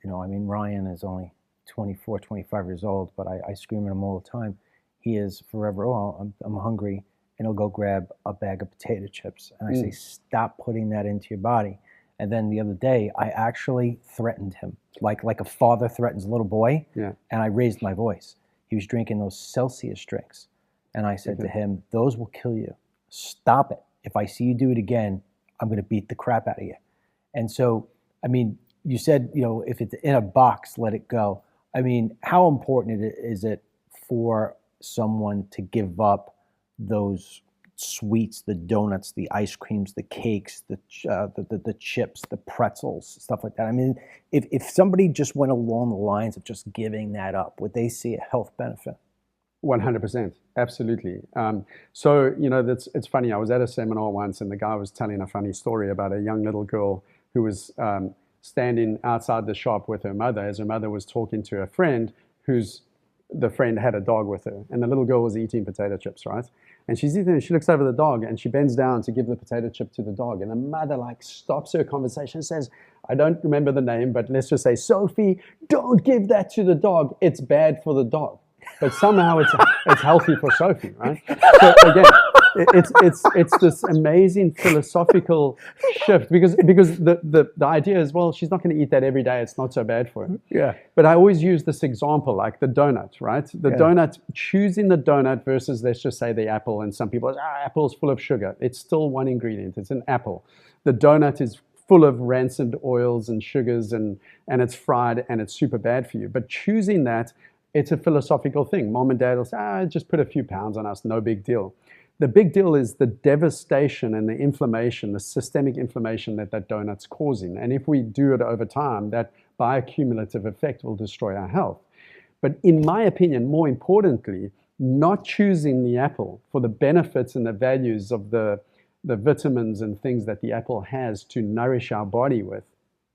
Ryan is only 24, 25 years old, but I scream at him all the time. He is forever, I'm hungry, and he'll go grab a bag of potato chips. And I say, stop putting that into your body. And then the other day, I actually threatened him, like a father threatens a little boy. Yeah. And I raised my voice. He was drinking those Celsius drinks. And I said to him, those will kill you. Stop it. If I see you do it again, I'm going to beat the crap out of you. And so, you said, if it's in a box, let it go. How important is it for someone to give up those sweets, the donuts, the ice creams, the cakes, the chips, the pretzels, stuff like that? If somebody just went along the lines of just giving that up, would they see a health benefit? 100%, absolutely. So, it's funny. I was at a seminar once, and the guy was telling a funny story about a young little girl who was standing outside the shop with her mother, as her mother was talking to a friend the friend had a dog with her, and the little girl was eating potato chips, right? And she's eating, and she looks over the dog, and she bends down to give the potato chip to the dog, and the mother stops her conversation and says, I don't remember the name, but let's just say, Sophie, don't give that to the dog. It's bad for the dog. But somehow it's healthy for Sophie, right? So again, it's this amazing philosophical shift, because the idea is, well, she's not going to eat that every day. It's not so bad for her. Yeah. But I always use this example, like the donut, right? The donut, choosing the donut versus, let's just say, the apple. And some people say, apple's full of sugar. It's still one ingredient. It's an apple. The donut is full of rancid oils and sugars, and it's fried, and it's super bad for you. But choosing that, it's a philosophical thing. Mom and dad will say, just put a few pounds on us, no big deal. The big deal is the devastation and the inflammation, the systemic inflammation that donut's causing. And if we do it over time, that bioaccumulative effect will destroy our health. But in my opinion, more importantly, not choosing the apple for the benefits and the values of the vitamins and things that the apple has to nourish our body with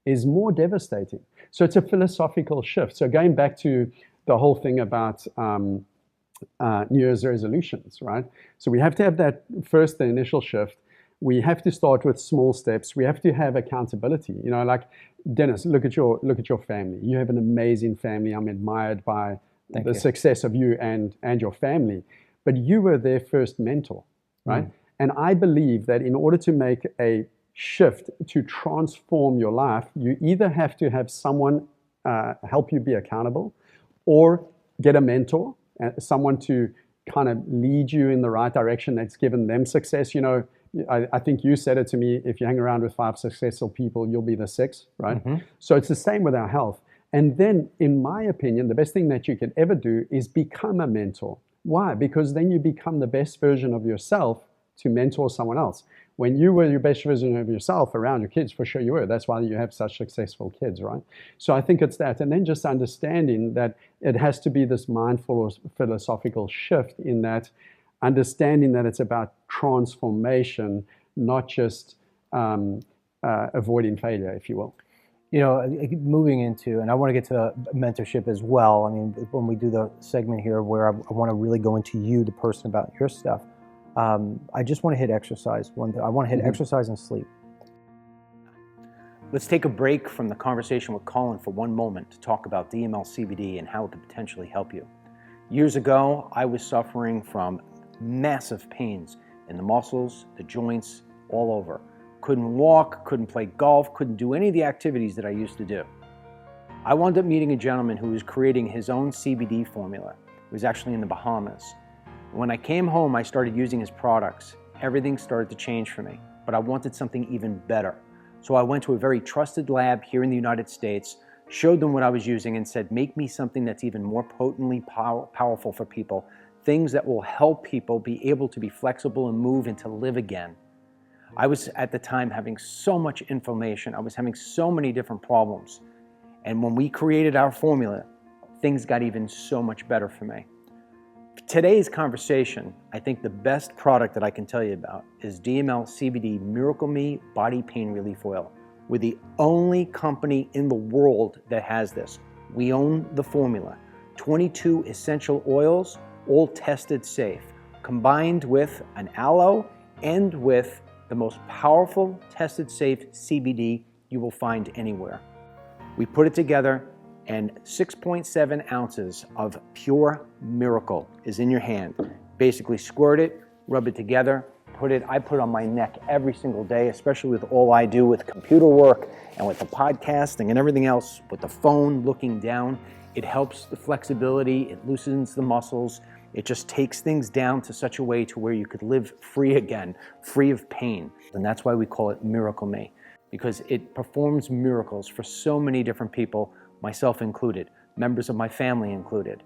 is more devastating. So it's a philosophical shift. So going back to the whole thing about New Year's resolutions, right? So we have to have that first, the initial shift. We have to start with small steps. We have to have accountability. Like Dennis, look at your family. You have an amazing family. I'm admired by the success of you and your family. But you were their first mentor, right? And I believe that in order to make a shift to transform your life, you either have to have someone help you be accountable, or get a mentor, someone to kind of lead you in the right direction that's given them success. I think you said it to me, if you hang around with 5 successful people, you'll be the 6th, right? Mm-hmm. So it's the same with our health. And then, in my opinion, the best thing that you can ever do is become a mentor. Why? Because then you become the best version of yourself to mentor someone else. When you were your best version of yourself around your kids, for sure you were. That's why you have such successful kids, right? So I think it's that. And then just understanding that it has to be this mindful or philosophical shift, in that understanding that it's about transformation, not just avoiding failure, if you will. Moving into, and I want to get to mentorship as well. When we do the segment here where I want to really go into you, the person, about your stuff, I just want to hit exercise. I want to hit exercise and sleep. Let's take a break from the conversation with Colin for one moment to talk about DML CBD and how it could potentially help you. Years ago, I was suffering from massive pains in the muscles, the joints, all over. Couldn't walk, couldn't play golf, couldn't do any of the activities that I used to do. I wound up meeting a gentleman who was creating his own CBD formula. It was actually in the Bahamas. When I came home, I started using his products. Everything started to change for me, but I wanted something even better. So I went to a very trusted lab here in the United States, showed them what I was using and said, make me something that's even more potently powerful for people, things that will help people be able to be flexible and move and to live again. I was at the time having so much inflammation. I was having so many different problems. And when we created our formula, things got even so much better for me. For today's conversation, I think the best product that I can tell you about is DML CBD Miracle Me Body Pain Relief Oil. We're the only company in the world that has this. We own the formula. 22 essential oils, all tested safe, combined with an aloe and with the most powerful tested safe CBD you will find anywhere. We put it together, and 6.7 ounces of pure miracle is in your hand. Basically squirt it, rub it together, I put it on my neck every single day, especially with all I do with computer work and with the podcasting and everything else, with the phone looking down. It helps the flexibility, it loosens the muscles, it just takes things down to such a way to where you could live free again, free of pain. And that's why we call it Miracle Me, because it performs miracles for so many different people, myself included, members of my family included.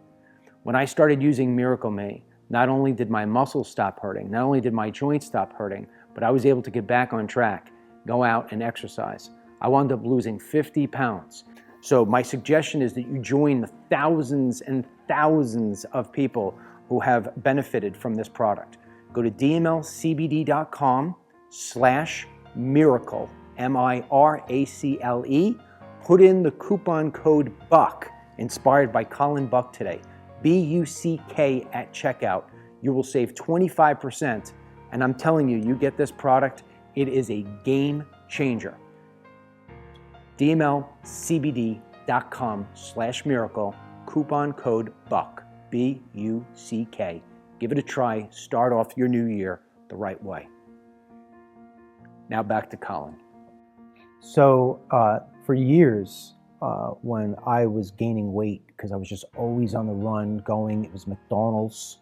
When I started using Miracle Me, not only did my muscles stop hurting, not only did my joints stop hurting, but I was able to get back on track, go out and exercise. I wound up losing 50 pounds. So my suggestion is that you join the thousands and thousands of people who have benefited from this product. Go to dmlcbd.com/miracle, MIRACLE. Put in the coupon code BUCK, inspired by Colin Buck today, BUCK at checkout. You will save 25%. And I'm telling you, you get this product, it is a game changer. dmlcbd.com/miracle, coupon code BUCK, BUCK. Give it a try. Start off your new year the right way. Now back to Colin. So for years, when I was gaining weight, because I was just always on the run going, it was McDonald's,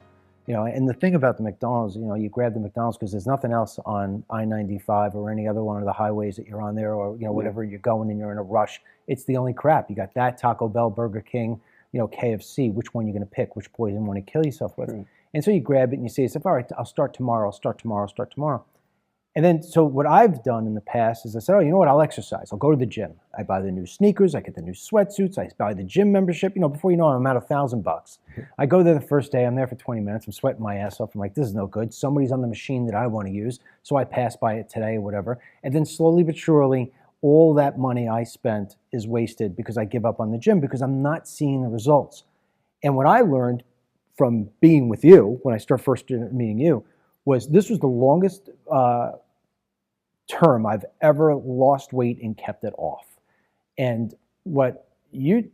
and the thing about the McDonald's, you grab the McDonald's because there's nothing else on I-95 or any other one of the highways that you're on there, or, whatever you're going and you're in a rush. It's the only crap. You got that, Taco Bell, Burger King, KFC, which one you're going to pick, which poison want to kill yourself with. Right. And so you grab it and you say, all right, I'll start tomorrow. And then, so what I've done in the past is I said, you know what, I'll exercise. I'll go to the gym. I buy the new sneakers. I get the new sweatsuits. I buy the gym membership. Before you know it, I'm out $1,000. I go there the first day. I'm there for 20 minutes. I'm sweating my ass off. I'm like, this is no good. Somebody's on the machine that I want to use. So I pass by it today or whatever. And then slowly but surely, all that money I spent is wasted because I give up on the gym because I'm not seeing the results. And what I learned from being with you, when I first meeting you, was this was the longest term I've ever lost weight and kept it off. And what you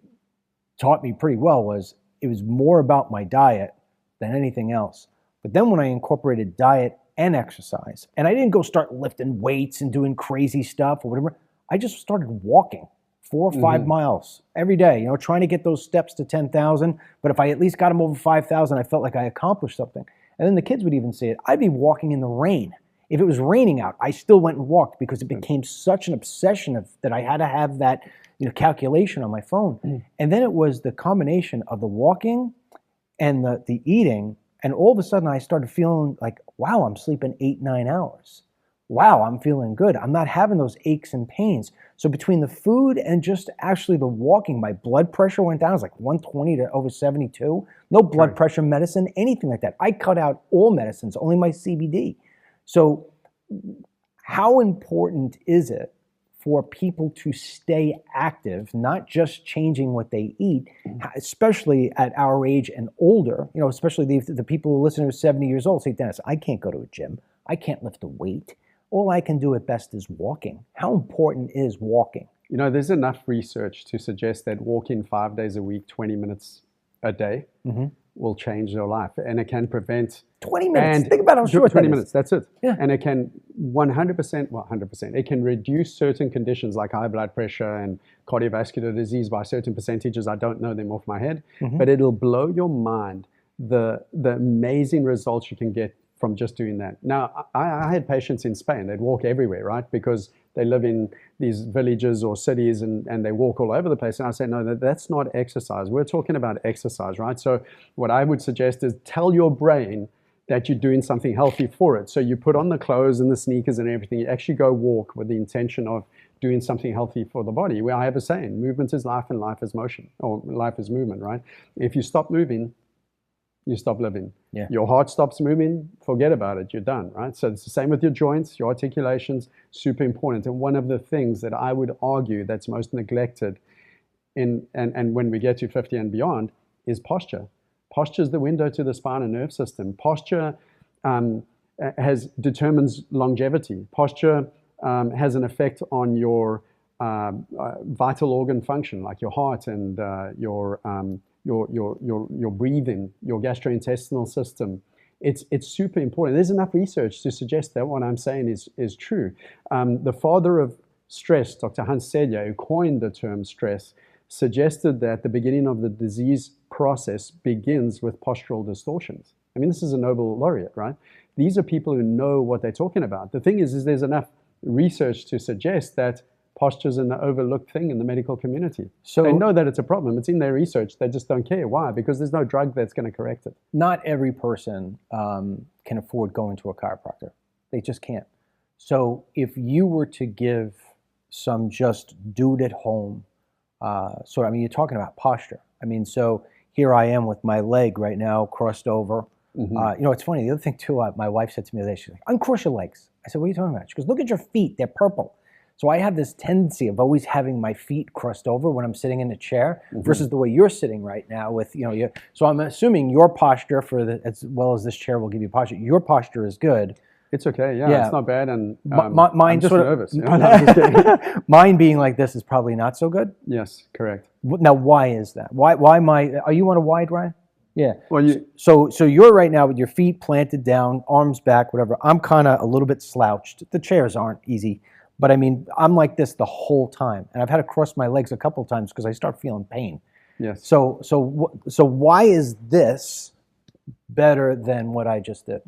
taught me pretty well was it was more about my diet than anything else. But then when I incorporated diet and exercise, and I didn't go start lifting weights and doing crazy stuff or whatever, I just started walking 4 or 5 miles every day, trying to get those steps to 10,000. But if I at least got them over 5,000, I felt like I accomplished something. And then the kids would even say it. I'd be walking in the rain. If it was raining out, I still went and walked because it became such an obsession that I had to have that calculation on my phone. And then it was the combination of the walking and the eating. And all of a sudden I started feeling like, wow, I'm sleeping 8-9 hours. Wow, I'm feeling good. I'm not having those aches and pains. So between the food and just actually the walking, my blood pressure went down. It was like 120 to over 72. No blood pressure medicine, anything like that. I cut out all medicines, only my CBD. So how important is it for people to stay active, not just changing what they eat, especially at our age and older, especially the people who listen who are 70 years old say, Dennis, I can't go to a gym. I can't lift a weight. All I can do at best is walking. How important is walking? You know, there's enough research to suggest that walking 5 days a week, 20 minutes a day will change your life. And it can prevent 20 minutes. Think about how short 20 that minutes, is. that's it. Yeah. And it can 100%, it can reduce certain conditions like high blood pressure and cardiovascular disease by certain percentages. I don't know them off my head, but it'll blow your mind the amazing results you can get from just doing that. Now, I had patients in Spain. They'd walk everywhere, right? Because they live in these villages or cities and they walk all over the place. And I say, no, that's not exercise. We're talking about exercise, right? So what I would suggest is tell your brain that you're doing something healthy for it. So you put on the clothes and the sneakers and everything. You actually go walk with the intention of doing something healthy for the body. Where I have a saying, movement is life and life is motion, or life is movement, right? If you stop moving, you stop living. Yeah. Your heart stops moving, forget about it, you're done, right? So it's the same with your joints, your articulations, super important. And one of the things that I would argue that's most neglected and when we get to 50 and beyond is posture. Posture is the window to the spine and nerve system. Posture determines longevity. Posture has an effect on your vital organ function, like your heart and your breathing, your gastrointestinal system. It's super important. There's enough research to suggest that what I'm saying is true. The father of stress, Dr. Hans Selye, who coined the term stress, suggested that the beginning of the disease process begins with postural distortions. I mean, this is a Nobel laureate, right? These are people who know what they're talking about. The thing is there's enough research to suggest that posture is an overlooked thing in the medical community. So they know that it's a problem. It's in their research. They just don't care. Why? Because there's no drug that's going to correct it. Not every person can afford going to a chiropractor. They just can't. So if you were to give some just do it at home, I mean, you're talking about posture. I mean, so here I am with my leg right now crossed over. You know, it's funny. The other thing too, my wife said to me today, she's like, uncross your legs. I said, what are you talking about? She goes, look at your feet. They're purple. So I have this tendency of always having my feet crossed over when I'm sitting in a chair versus the way you're sitting right now with, you know, so I'm assuming your posture as well as this chair will give you posture. Your posture is good. It's okay, yeah. It's not bad, and mine I'm just nervous. You know? No, I'm just kidding. Mine being like this is probably not so good. Yes, correct. Now, why is that? Why are you on a wide, Ryan? Yeah. Well, so you're right now with your feet planted down, arms back, whatever. I'm kind of a little bit slouched. The chairs aren't easy, but I mean, I'm like this the whole time, and I've had to cross my legs a couple of times because I start feeling pain. Yes. So why is this better than what I just did?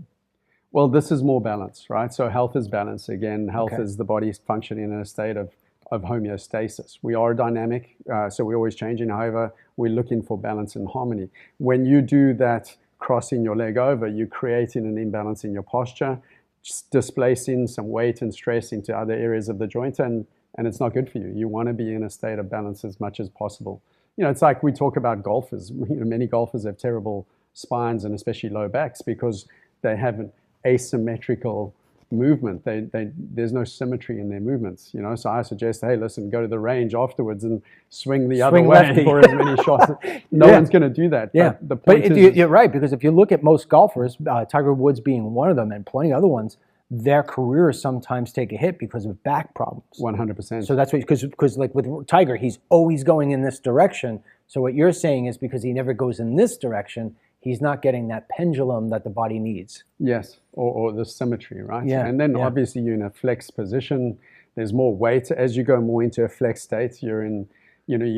Well, this is more balance, right? So health is balance. Again, health is the body's functioning in a state of homeostasis. We are dynamic, so we're always changing. However, we're looking for balance and harmony. When you do that, crossing your leg over, you're creating an imbalance in your posture, displacing some weight and stress into other areas of the joint, and it's not good for you. You want to be in a state of balance as much as possible. You know, it's like we talk about golfers. You know, many golfers have terrible spines and especially low backs because they have an asymmetrical movement. There's no symmetry in their movements, you know. So I suggest, hey, listen, go to the range afterwards and swing the other way lefty. for as many shots. No one's going to do that. Yeah, but the point is, you're right, because if you look at most golfers, Tiger Woods being one of them, and plenty of other ones, their careers sometimes take a hit because of back problems. 100%. So that's what, because like with Tiger, he's always going in this direction. So what you're saying is because he never goes in this direction, he's not getting that pendulum that the body needs. Yes, or the symmetry, right? Yeah. And then obviously you're in a flex position. There's more weight as you go more into a flex state. You're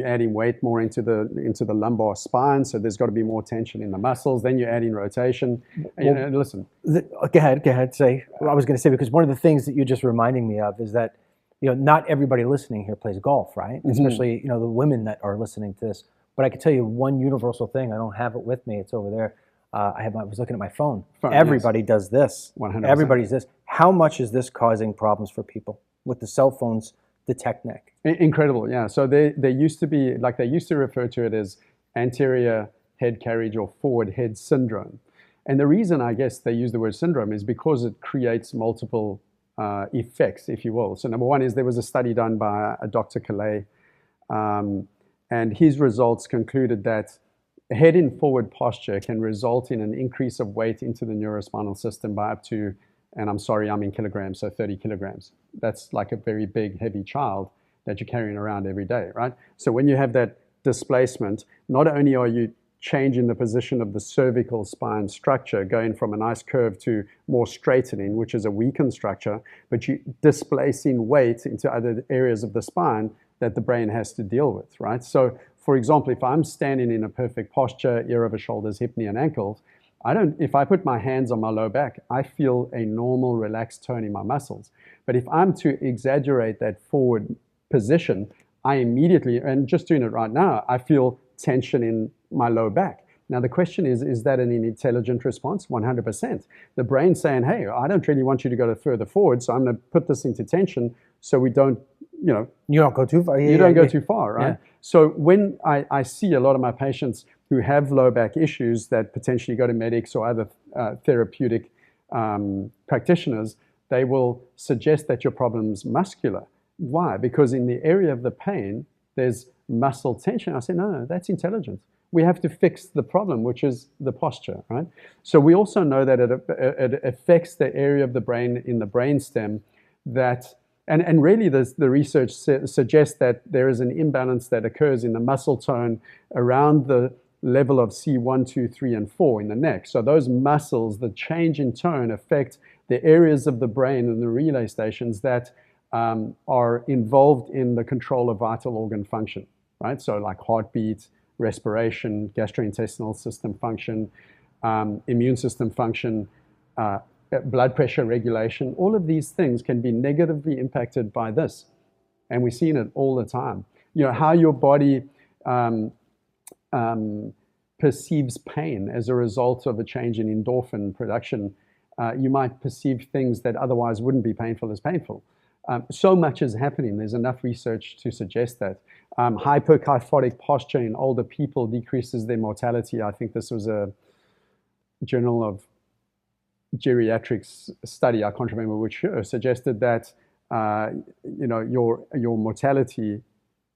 adding weight more into the lumbar spine. So there's got to be more tension in the muscles. Then you're adding rotation. Well, listen. Go ahead. Say. I was going to say, because one of the things that you're just reminding me of is that, you know, not everybody listening here plays golf, right? Especially, you know, the women that are listening to this. But I can tell you one universal thing. I don't have it with me. It's over there. I was looking at my phone. Everybody does this. 100%. Everybody's this. How much is this causing problems for people with the cell phones, the tech neck? Incredible, yeah. So they used to be, like they used to refer to it as anterior head carriage or forward head syndrome. And the reason I guess they use the word syndrome is because it creates multiple effects, if you will. So number one is there was a study done by a Dr. Calais, and his results concluded that head-in forward posture can result in an increase of weight into the neurospinal system by up to And I'm sorry, I'm in kilograms, so 30 kilograms. That's like a very big, heavy child that you're carrying around every day, right? So when you have that displacement, not only are you changing the position of the cervical spine structure, going from a nice curve to more straightening, which is a weakened structure, but you're displacing weight into other areas of the spine that the brain has to deal with, right? So, for example, if I'm standing in a perfect posture, ear over shoulders, hip, knee, and ankles, if I put my hands on my low back, I feel a normal, relaxed tone in my muscles. But if I'm to exaggerate that forward position, I immediately, and just doing it right now, I feel tension in my low back. Now, the question is that an intelligent response? 100%. The brain's saying, hey, I don't really want you to go further forward, so I'm going to put this into tension so we don't, you don't go too far. You don't go too far, right? Yeah. So when I see a lot of my patients who have low back issues that potentially go to medics or other therapeutic practitioners, they will suggest that your problem's muscular. Why? Because in the area of the pain, there's muscle tension. I say, no, that's intelligent. We have to fix the problem, which is the posture, right? So we also know that it affects the area of the brain in the brainstem that, and really the research suggests that there is an imbalance that occurs in the muscle tone around the level of C1, 2, 3, and 4 in the neck. So those muscles, the change in tone, affect the areas of the brain and the relay stations that are involved in the control of vital organ function, right? So like heartbeat, respiration, gastrointestinal system function, immune system function, blood pressure regulation. All of these things can be negatively impacted by this. And we're seeing it all the time. You know, how your body perceives pain as a result of a change in endorphin production. You might perceive things that otherwise wouldn't be painful as painful. So much is happening. There's enough research to suggest that. Hyperkyphotic posture in older people decreases their mortality. I think this was a Journal of Geriatrics study, I can't remember which, suggested that your mortality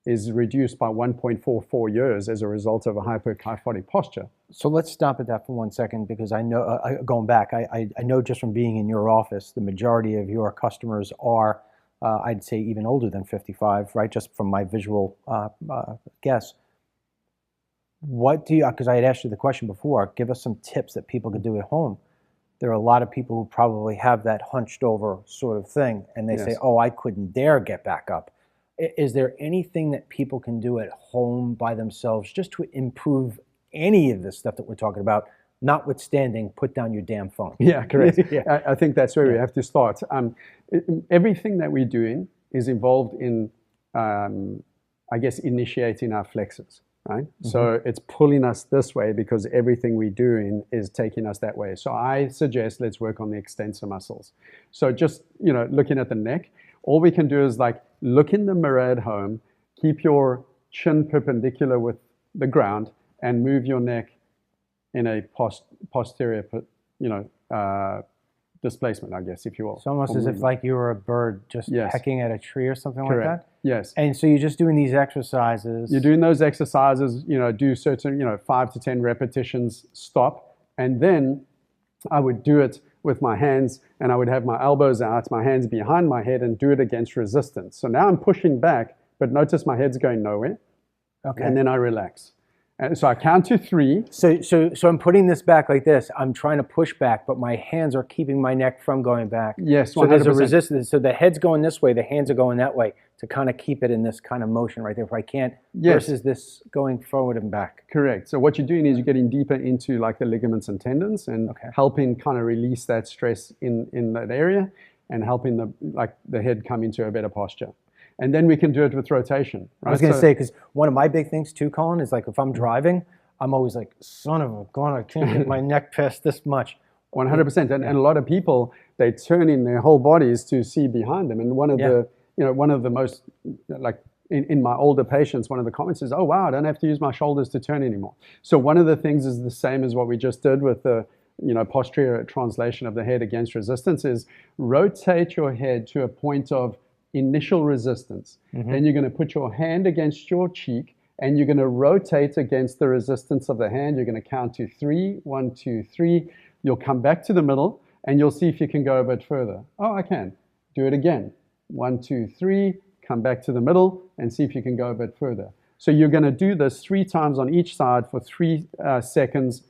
is reduced by 1.44 years as a result of a hyperkyphotic posture. So let's stop at that for 1 second, because I know, going back, I know just from being in your office, the majority of your customers are, I'd say, even older than 55, right? Just from my visual guess. What do you, because I had asked you the question before, give us some tips that people could do at home. There are a lot of people who probably have that hunched over sort of thing, and they say, oh, I couldn't dare get back up. Is there anything that people can do at home by themselves just to improve any of this stuff that we're talking about, notwithstanding put down your damn phone? Yeah, correct. I think that's where we have to start. Everything that we're doing is involved in, I guess, initiating our flexors, right? Mm-hmm. So it's pulling us this way because everything we're doing is taking us that way. So I suggest let's work on the extensor muscles. So just, looking at the neck, all we can do is like look in the mirror at home, keep your chin perpendicular with the ground, and move your neck in a posterior, displacement, I guess, if you will. It's almost as if like you were a bird just pecking at a tree or something like that? Yes. And so you're just doing these exercises. You're doing those exercises, do certain, 5 to 10 repetitions, stop, and then I would do it with my hands, and I would have my elbows out, my hands behind my head, and do it against resistance. So now I'm pushing back, but notice my head's going nowhere. Okay. And then I relax. And so I count to 3. So I'm putting this back like this. I'm trying to push back, but my hands are keeping my neck from going back. Yes, 100%. So there's a resistance. So the head's going this way, the hands are going that way to kind of keep it in this kind of motion right there. If I can't, versus this going forward and back. Correct. So what you're doing is you're getting deeper into like the ligaments and tendons and helping kind of release that stress in that area and helping the head come into a better posture. And then we can do it with rotation. Right? I was going to say, because one of my big things too, Colin, is like if I'm driving, I'm always like, son of a gun, I can't get my neck past this much. 100%. And a lot of people, they turn in their whole bodies to see behind them. And one of the most, like in my older patients, one of the comments is, oh, wow, I don't have to use my shoulders to turn anymore. So one of the things is the same as what we just did with the posterior translation of the head against resistance is rotate your head to a point of initial resistance. Mm-hmm. Then you're going to put your hand against your cheek and you're going to rotate against the resistance of the hand. You're going to count to 3, 1, 2, 3. You'll come back to the middle and you'll see if you can go a bit further. Oh, I can. Do it again. 1, 2, 3, come back to the middle and see if you can go a bit further. So you're going to do this 3 times on each side for 3 seconds,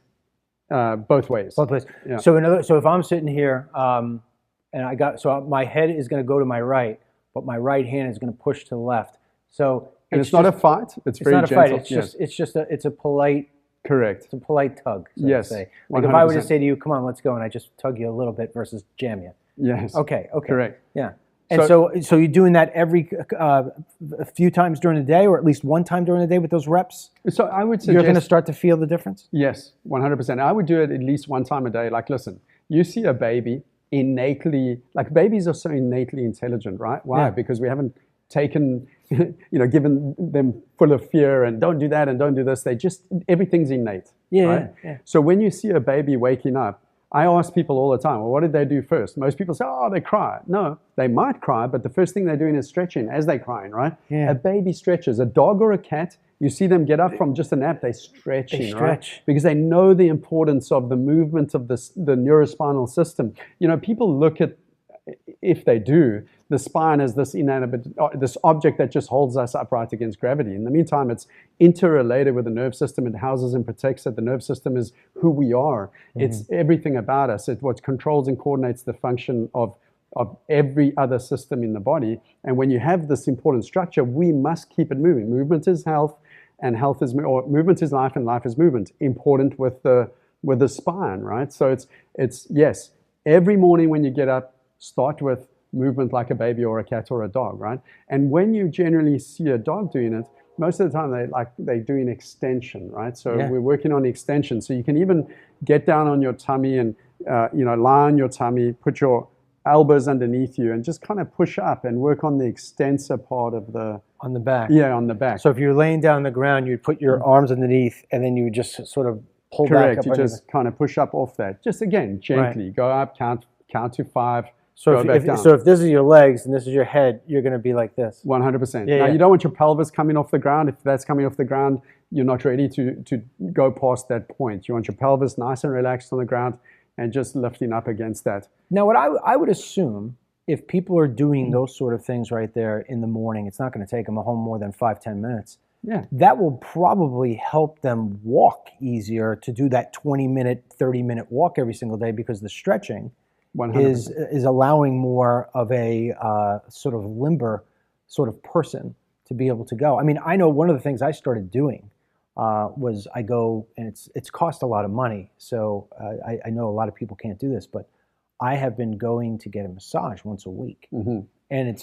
both ways. Both ways. Yeah. So if I'm sitting here, and my head is going to go to my right, but my right hand is going to push to the left. So it's not a fight. It's very not a gentle. fight. It's a polite. Correct. It's a polite tug. So Yes. to say. Like 100%. if I were to say to you, "Come on, let's go," and I just tug you a little bit versus jam you. Yes. Okay. Correct. Yeah. And so you're doing that every a few times during the day, or at least one time during the day with those reps? So I would suggest You're going to start to feel the difference? Yes, 100%. I would do it at least 1 time a day. Like, listen, you see a baby innately, like babies are so innately intelligent, right? Why? Yeah. Because we haven't taken, given them full of fear and don't do that and don't do this. Everything's innate. Yeah, right? yeah. So when you see a baby waking up, I ask people all the time, well, what did they do first? Most people say, oh, they cry. No, they might cry, but the first thing they're doing is stretching as they're crying, right? Yeah. A baby stretches. A dog or a cat, you see them get up from just a nap, they're stretching, They stretch. right? Because they know the importance of the movement of the neurospinal system. People look at, if they do, the spine as this inanimate, this object that just holds us upright against gravity. In the meantime, it's interrelated with the nerve system. It houses and protects it. The nerve system is who we are. Mm-hmm. It's everything about us. It's what controls and coordinates the function of every other system in the body. And when you have this important structure, we must keep it moving. Movement is health, and health is, or movement is life, and life is movement. Important with the spine, right? So it's yes. Every morning when you get up, start with movement like a baby or a cat or a dog, right? And when you generally see a dog doing it, most of the time they're doing extension, right? So we're working on extension. So you can even get down on your tummy and lie on your tummy, put your elbows underneath you, and just kind of push up and work on the extensor part of the on the back. Yeah, on the back. So if you're laying down on the ground, you'd put your arms underneath, and then you would just sort of pull back. Correct. You just kind of push up off that. Just again, gently go up, count to 5. So if this is your legs and this is your head, you're going to be like this. 100%. Now, you don't want your pelvis coming off the ground. If that's coming off the ground, you're not ready to go past that point. You want your pelvis nice and relaxed on the ground and just lifting up against that. Now, what I would assume, if people are doing those sort of things right there in the morning, it's not going to take them home more than 5-10 minutes. Yeah. That will probably help them walk easier to do that 20-minute, 30-minute walk every single day, because the stretching 100%. is allowing more of a sort of limber sort of person to be able to go. I mean, I know one of the things I started doing was I go, and it's cost a lot of money, so I know a lot of people can't do this, but I have been going to get a massage once a week. Mm-hmm. And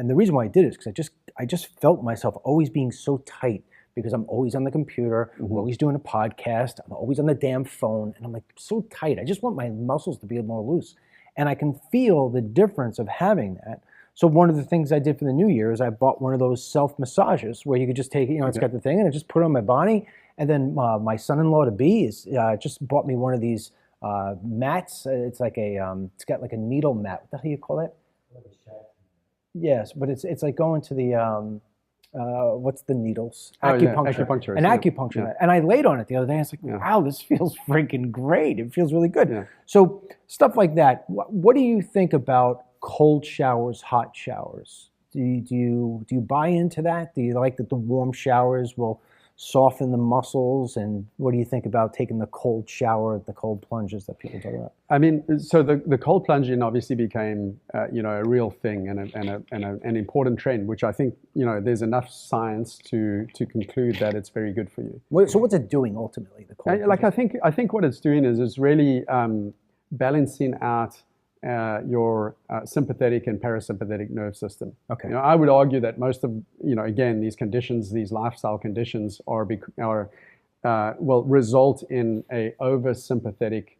the reason why I did it is because I just felt myself always being so tight, because I'm always on the computer, I'm always doing a podcast, I'm always on the damn phone, and I'm like so tight. I just want my muscles to be more loose. And I can feel the difference of having that. So one of the things I did for the New Year is I bought one of those self-massages where you could just take it, it's got the thing, and I just put it on my body. And then my son-in-law to-be just bought me one of these mats. It's like it's got like a needle mat. What the hell do you call that? Yes, but it's like going to the, what's the needles? Acupuncture. Acupuncture. An acupuncture mat. And I laid on it the other day, and I was like, wow, this feels freaking great. It feels really good. Yeah. So stuff like that. What do you think about cold showers, hot showers? Do you buy into that? Do you like that the warm showers will soften the muscles? And what do you think about taking the cold shower, the cold plunges that people talk about? I mean, so the cold plunging obviously became a real thing and an important trend, which I think there's enough science to conclude that it's very good for you. So what's it doing ultimately? The cold plunges? I think what it's doing is it's really balancing out your sympathetic and parasympathetic nerve system. Okay. I would argue that most of again, these conditions, these lifestyle conditions will result in a oversympathetic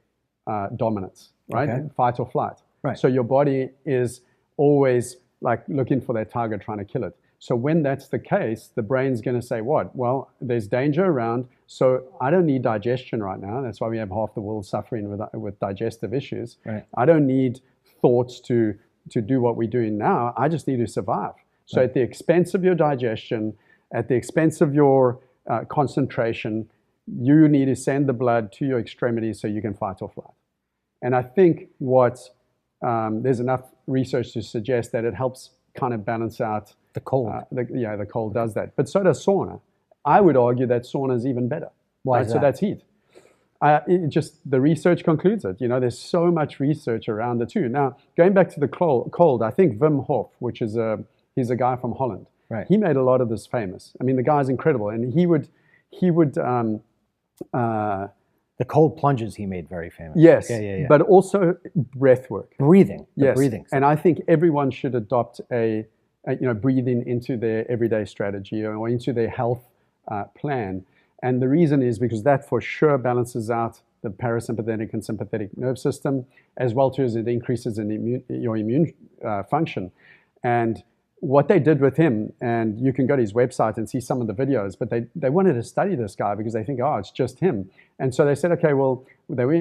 dominance, right? Okay. Fight or flight. Right. So your body is always like looking for that target, trying to kill it. So when that's the case, the brain's going to say what? Well, there's danger around, so I don't need digestion right now. That's why we have half the world suffering with digestive issues. Right. I don't need thoughts to do what we're doing now. I just need to survive. So at the expense of your digestion, at the expense of your concentration, you need to send the blood to your extremities so you can fight or flight. And I think there's enough research to suggest that it helps kind of balance out The cold. the cold does that. But so does sauna. I would argue that sauna is even better. Why right? is So that? that's heat. The research concludes it. There's so much research around the two. Now, going back to the cold, I think Wim Hof, he's a guy from Holland. Right. He made a lot of this famous. I mean, the guy's incredible, and he would The cold plunges he made very famous. yes, Yeah. but also breath work. Breathing. Yes, Breathing. and I think everyone should adopt a breathing into their everyday strategy or into their health plan. And the reason is because that for sure balances out the parasympathetic and sympathetic nerve system, as well as it increases your immune function. And what they did with him, and you can go to his website and see some of the videos, but they wanted to study this guy because they think, oh, it's just him. And so they said, okay, well,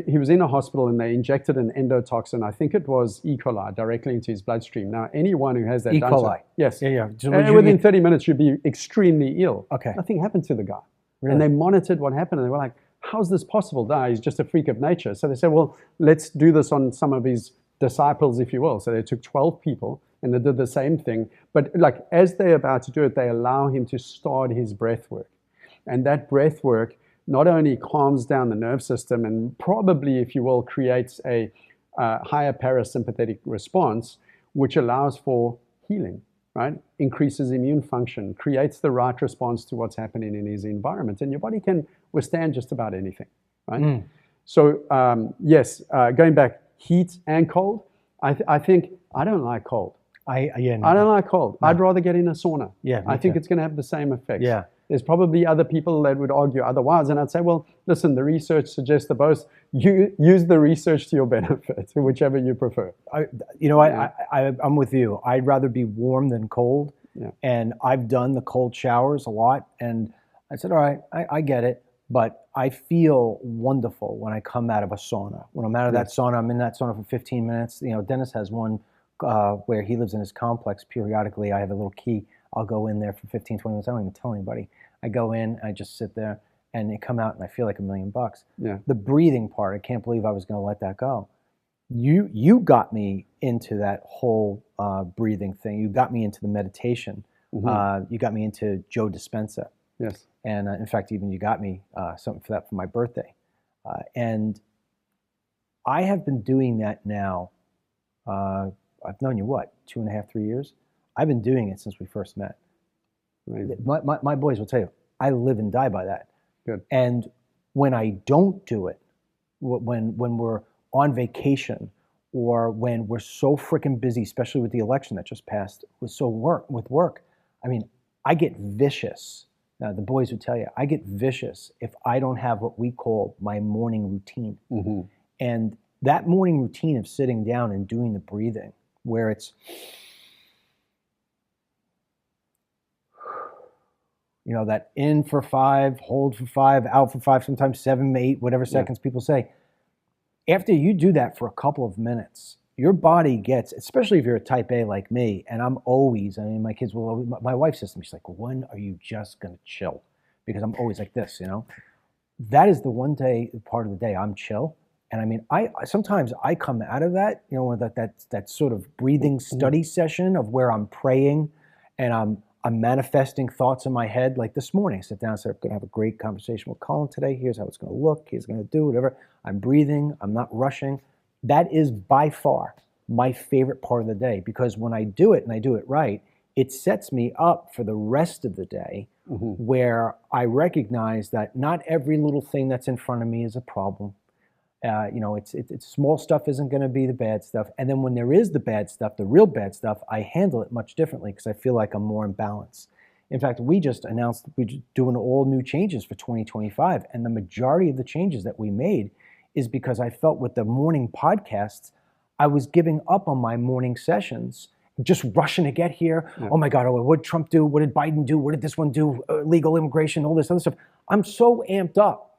he was in a hospital and they injected an endotoxin, I think it was E. coli, directly into his bloodstream. Now, anyone who has that E. coli. Yes. Yeah. So And within 30 minutes, you'd be extremely ill. Okay. Nothing happened to the guy. Really? And they monitored what happened, and they were like, how's this possible? No, he's just a freak of nature. So they said, well, let's do this on some of his disciples, if you will. So they took 12 people, and they did the same thing. But like as they're about to do it, they allow him to start his breath work. And that breath work not only calms down the nerve system and probably, if you will, creates a higher parasympathetic response, which allows for healing. Right? Increases immune function, creates the right response to what's happening in his environment, and your body can withstand just about anything. Right? So yes, going back, heat and cold. I think I don't like cold. I don't like cold. No. I'd rather get in a sauna. Yeah, I think it's going to have the same effects. Yeah. There's probably other people that would argue otherwise, and I'd say, well, listen, the research suggests the both. You use the research to your benefit, whichever you prefer. I'm with you. I'd rather be warm than cold. Yeah. And I've done the cold showers a lot, and I said, all right, I get it, but I feel wonderful when I come out of a sauna. When I'm out of that sauna, I'm in that sauna for 15 minutes. Dennis has one where he lives in his complex. Periodically, I have a little key. I'll go in there for 15, 20 minutes. I don't even tell anybody. I go in, I just sit there, and I come out, and I feel like $1 million. Yeah. The breathing part, I can't believe I was going to let that go. You got me into that whole breathing thing. You got me into the meditation. You got me into Joe Dispenza. Yes. And in fact, even you got me something for that for my birthday. And I have been doing that now. I've known you, 2.5, 3 years? I've been doing it since we first met. Right. My boys will tell you, I live and die by that. Good. And when I don't do it, when we're on vacation or when we're so freaking busy, especially with the election that just passed, with work, I mean, I get vicious. Now, the boys would tell you, I get vicious if I don't have what we call my morning routine. And that morning routine of sitting down and doing the breathing, where it's, that in for 5, hold for 5, out for 5, sometimes 7, 8, whatever seconds people say. After you do that for a couple of minutes, your body gets, especially if you're a type A like me, and my kids will, my wife says to me, she's like, when are you just going to chill? Because I'm always like this, That is the part of the day I'm chill. And I mean, sometimes I come out of that, that sort of breathing study session of where I'm praying and I'm manifesting thoughts in my head. Like this morning, I sit down and said, I'm going to have a great conversation with Colin today. Here's how it's going to look. He's going to do whatever. I'm breathing. I'm not rushing. That is by far my favorite part of the day, because when I do it and I do it right, it sets me up for the rest of the day where I recognize that not every little thing that's in front of me is a problem. It's small stuff isn't going to be the bad stuff. And then when there is the bad stuff, the real bad stuff, I handle it much differently because I feel like I'm more in balance. In fact, we just announced we're doing all new changes for 2025. And the majority of the changes that we made is because I felt with the morning podcasts, I was giving up on my morning sessions, just rushing to get here. Yeah. Oh my God, what did Trump do? What did Biden do? What did this one do? Legal immigration, all this other stuff. I'm so amped up.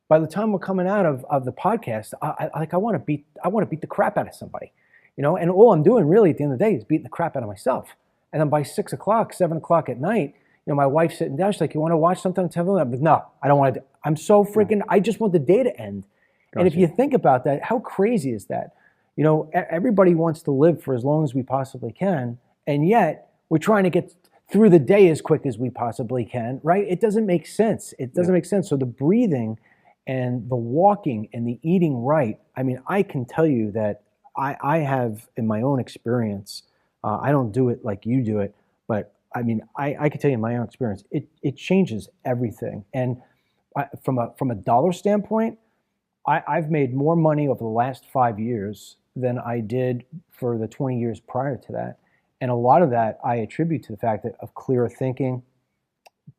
By the time we're coming out of the podcast, I want to beat the crap out of somebody, and all I'm doing really at the end of the day is beating the crap out of myself. And then by 6 o'clock, 7 o'clock at night, my wife's sitting down. She's like, "You want to watch something on television?" I'm like, "No, I don't want to." I'm so freaking. I just want the day to end. And if Gotcha. you think about that, how crazy is that? You know, everybody wants to live for as long as we possibly can, and yet we're trying to get through the day as quick as we possibly can, right? It doesn't make sense. It doesn't make sense. So the breathing and the walking and the eating right, I mean, I can tell you that I have, in my own experience, I don't do it like you do it, but I mean, I can tell you in my own experience, it changes everything. And from a dollar standpoint, I've made more money over the last 5 years than I did for the 20 years prior to that. And a lot of that I attribute to the fact of clearer thinking,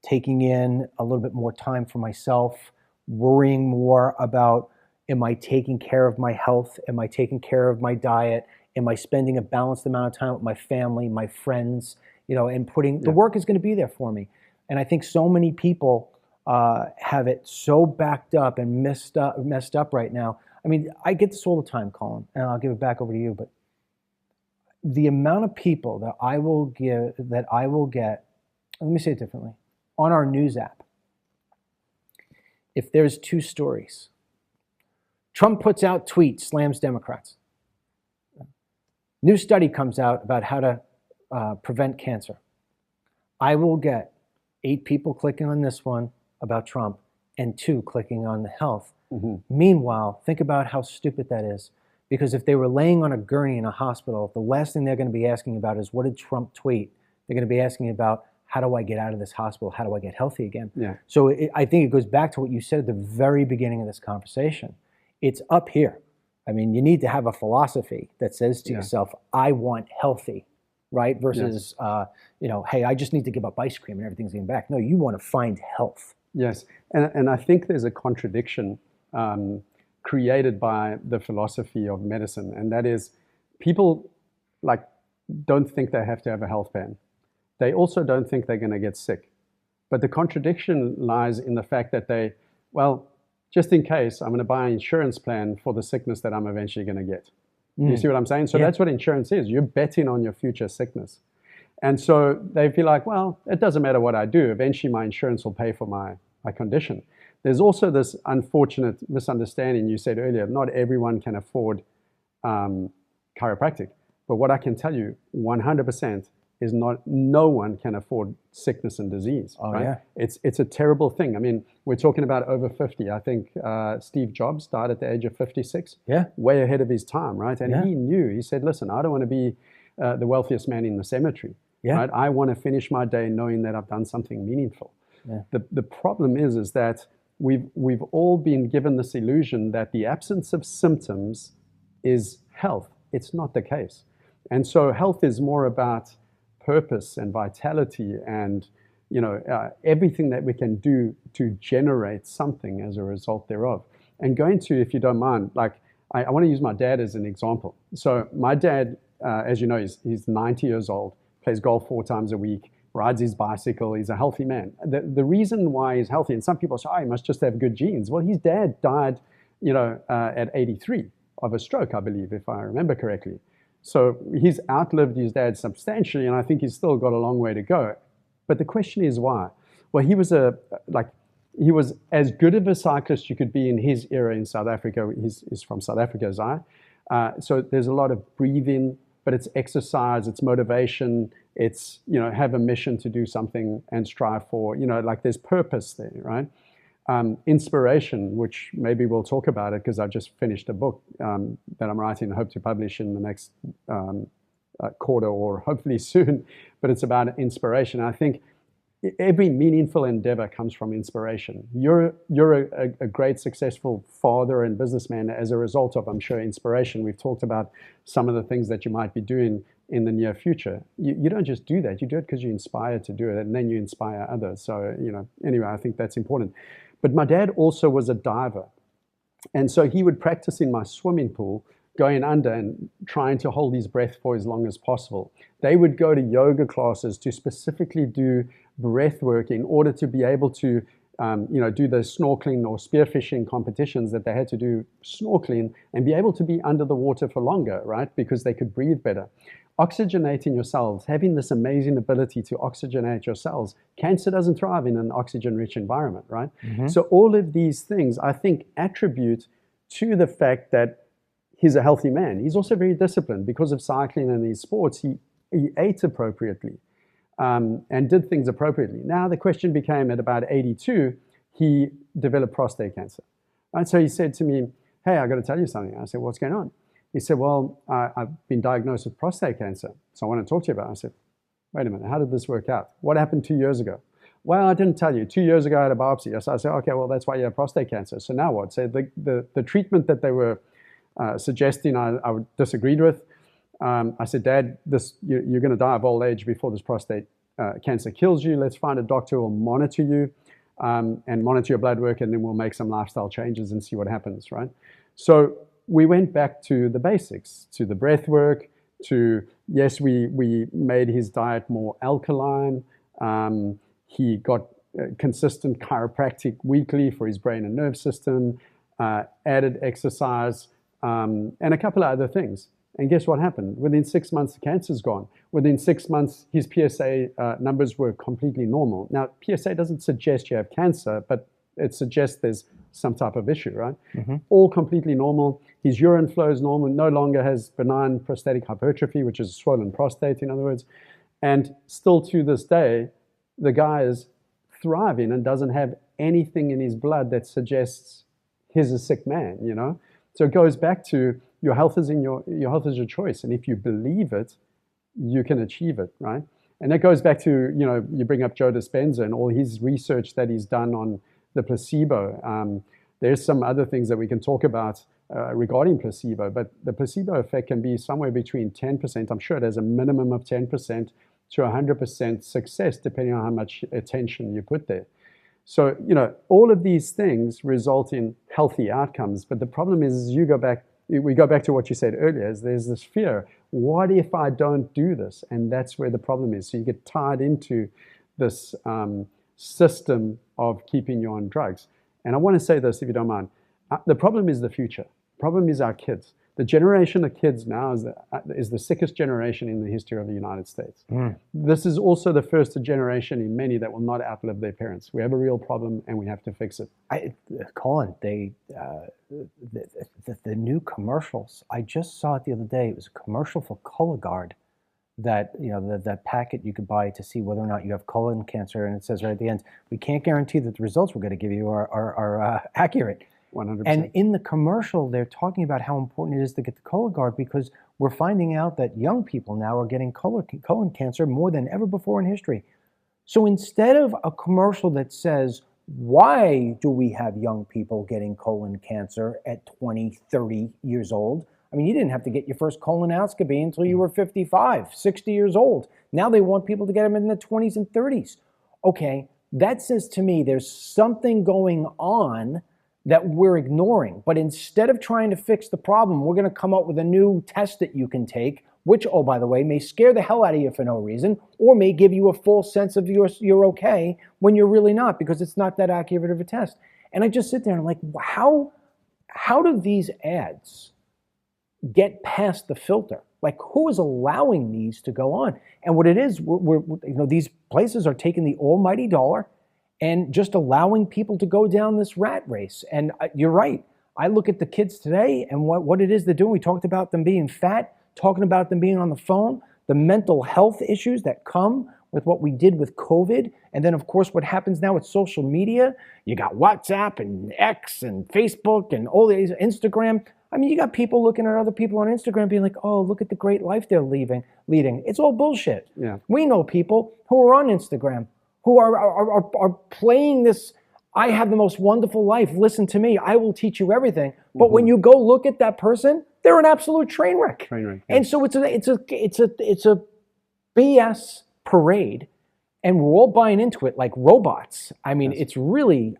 taking in a little bit more time for myself, worrying more about, am I taking care of my health? Am I taking care of my diet? Am I spending a balanced amount of time with my family, my friends, you know, and putting, the work is going to be there for me. And I think so many people have it so backed up and messed up right now. I mean, I get this all the time, Colin, and I'll give it back over to you, but the amount of people that I will get, let me say it differently, on our news app, if there's 2 stories, Trump puts out tweet, slams Democrats. New study comes out about how to prevent cancer. I will get 8 people clicking on this one about Trump and 2 clicking on the health. Meanwhile, think about how stupid that is. Because if they were laying on a gurney in a hospital, the last thing they're going to be asking about is, what did Trump tweet? They're going to be asking about, how do I get out of this hospital? How do I get healthy again? Yeah. So I think it goes back to what you said at the very beginning of this conversation. It's up here. I mean, you need to have a philosophy that says to yourself, I want healthy, right? Versus, you know, hey, I just need to give up ice cream and everything's getting back. No, you want to find health. Yes, and I think there's a contradiction created by the philosophy of medicine, and that is, people like don't think they have to have a health plan. They also don't think they're going to get sick. But the contradiction lies in the fact that they, well, just in case, I'm going to buy an insurance plan for the sickness that I'm eventually going to get. You see what I'm saying? So that's what insurance is. You're betting on your future sickness. And so they feel like, well, it doesn't matter what I do. Eventually my insurance will pay for my condition. There's also this unfortunate misunderstanding. You said earlier, not everyone can afford chiropractic. But what I can tell you 100% is no one can afford sickness and disease. Oh, right? yeah. It's a terrible thing. I mean, we're talking about over 50. I think Steve Jobs died at the age of 56. Yeah. Way ahead of his time, right? And he knew, he said, listen, I don't want to be the wealthiest man in the cemetery. Yeah. Right? I want to finish my day knowing that I've done something meaningful. Yeah. The problem is that we've all been given this illusion that the absence of symptoms is health. It's not the case. And so health is more about purpose and vitality and, you know, everything that we can do to generate something as a result thereof. And going to, if you don't mind, like, I want to use my dad as an example. So my dad, as you know, he's 90 years old, plays golf 4 times a week, rides his bicycle. He's a healthy man. The reason why he's healthy, and some people say, oh, he must just have good genes. Well, his dad died, you know, at 83 of a stroke, I believe, if I remember correctly. So he's outlived his dad substantially, and I think he's still got a long way to go. But the question is why? Well, he was as good of a cyclist you could be in his era in South Africa. He's from South Africa, as I. So there's a lot of breathing, but it's exercise, it's motivation, it's, you know, have a mission to do something and strive for, you know, like there's purpose there, right? Inspiration, which maybe we'll talk about it because I've just finished a book that I'm writing and hope to publish in the next quarter or hopefully soon, but it's about inspiration. I think every meaningful endeavor comes from inspiration. You're a great, successful father and businessman as a result of, I'm sure, inspiration. We've talked about some of the things that you might be doing in the near future. You don't just do that. You do it because you're inspired to do it, and then you inspire others. So, you know, anyway, I think that's important. But my dad also was a diver. And so he would practice in my swimming pool, going under and trying to hold his breath for as long as possible. They would go to yoga classes to specifically do breath work in order to be able to, you know, do the snorkeling or spearfishing competitions that they had to do snorkeling and be able to be under the water for longer, right? Because they could breathe better. Oxygenating your cells, having this amazing ability to oxygenate your cells. Cancer doesn't thrive in an oxygen-rich environment, right? Mm-hmm. So all of these things, I think, attribute to the fact that he's a healthy man. He's also very disciplined because of cycling and his sports. He ate appropriately and did things appropriately. Now the question became, at about 82, he developed prostate cancer. And so he said to me, hey, I got to tell you something. I said, what's going on? He said, well, I've been diagnosed with prostate cancer, so I want to talk to you about it. I said, wait a minute, how did this work out? What happened 2 years ago? Well, I didn't tell you. 2 years ago, I had a biopsy. So I said, okay, well, that's why you have prostate cancer. So now what? So the treatment that they were suggesting, I disagreed with. I said, Dad, you're going to die of old age before this prostate cancer kills you. Let's find a doctor who will monitor you and monitor your blood work, and then we'll make some lifestyle changes and see what happens, right? So we went back to the basics, to the breath work, to, yes, we made his diet more alkaline. He got consistent chiropractic weekly for his brain and nerve system, added exercise, and a couple of other things. And guess what happened? Within 6 months, the cancer's gone. Within 6 months, his PSA numbers were completely normal. Now, PSA doesn't suggest you have cancer, but it suggests there's some type of issue, right? Mm-hmm. All completely normal. His urine flow is normal, no longer has benign prostatic hypertrophy, which is a swollen prostate, in other words. And still to this day, the guy is thriving and doesn't have anything in his blood that suggests he's a sick man, you know? So it goes back to your health is your health is your choice. And if you believe it, you can achieve it, right? And that goes back to, you know, you bring up Joe Dispenza and all his research that he's done on the placebo. There's some other things that we can talk about regarding placebo, but the placebo effect can be somewhere between 10%, I'm sure it has a minimum of 10%, to 100% success, depending on how much attention you put there. So, you know, all of these things result in healthy outcomes. But the problem is, we go back to what you said earlier, is there's this fear. What if I don't do this? And that's where the problem is. So you get tied into this system of keeping you on drugs. And I want to say this, if you don't mind. The problem is the future. The problem is our kids. The generation of kids now is the sickest generation in the history of the United States. Mm. This is also the first generation in many that will not outlive their parents. We have a real problem and we have to fix it. Colin, the new commercials, I just saw it the other day. It was a commercial for Cologuard that, you know, that packet you could buy to see whether or not you have colon cancer. And it says right at the end, we can't guarantee that the results we're going to give you are accurate. 100%. And in the commercial, they're talking about how important it is to get the Cologuard because we're finding out that young people now are getting colon cancer more than ever before in history. So instead of a commercial that says, why do we have young people getting colon cancer at 20, 30 years old? I mean, you didn't have to get your first colonoscopy until you were 55, 60 years old. Now they want people to get them in the 20s and 30s. Okay, that says to me there's something going on that we're ignoring. But instead of trying to fix the problem, we're going to come up with a new test that you can take, which, oh, by the way, may scare the hell out of you for no reason, or may give you a false sense of you're okay when you're really not, because it's not that accurate of a test. And I just sit there and I'm like, how do these ads get past the filter? Like, who is allowing these to go on? And what it is, these places are taking the almighty dollar and just allowing people to go down this rat race. And you're right. I look at the kids today and what it is they're doing. We talked about them being fat, talking about them being on the phone, the mental health issues that come with what we did with COVID. And then, of course, what happens now with social media. You got WhatsApp and X and Facebook and all these, Instagram. I mean, you got people looking at other people on Instagram being like, oh, look at the great life they're leading. It's all bullshit. Yeah. We know people who are on Instagram who are playing this, I have the most wonderful life, listen to me, I will teach you everything. But when you go look at that person, they're an absolute train wreck. Yeah. And so it's a BS parade, and we're all buying into it like robots. I mean, It's really,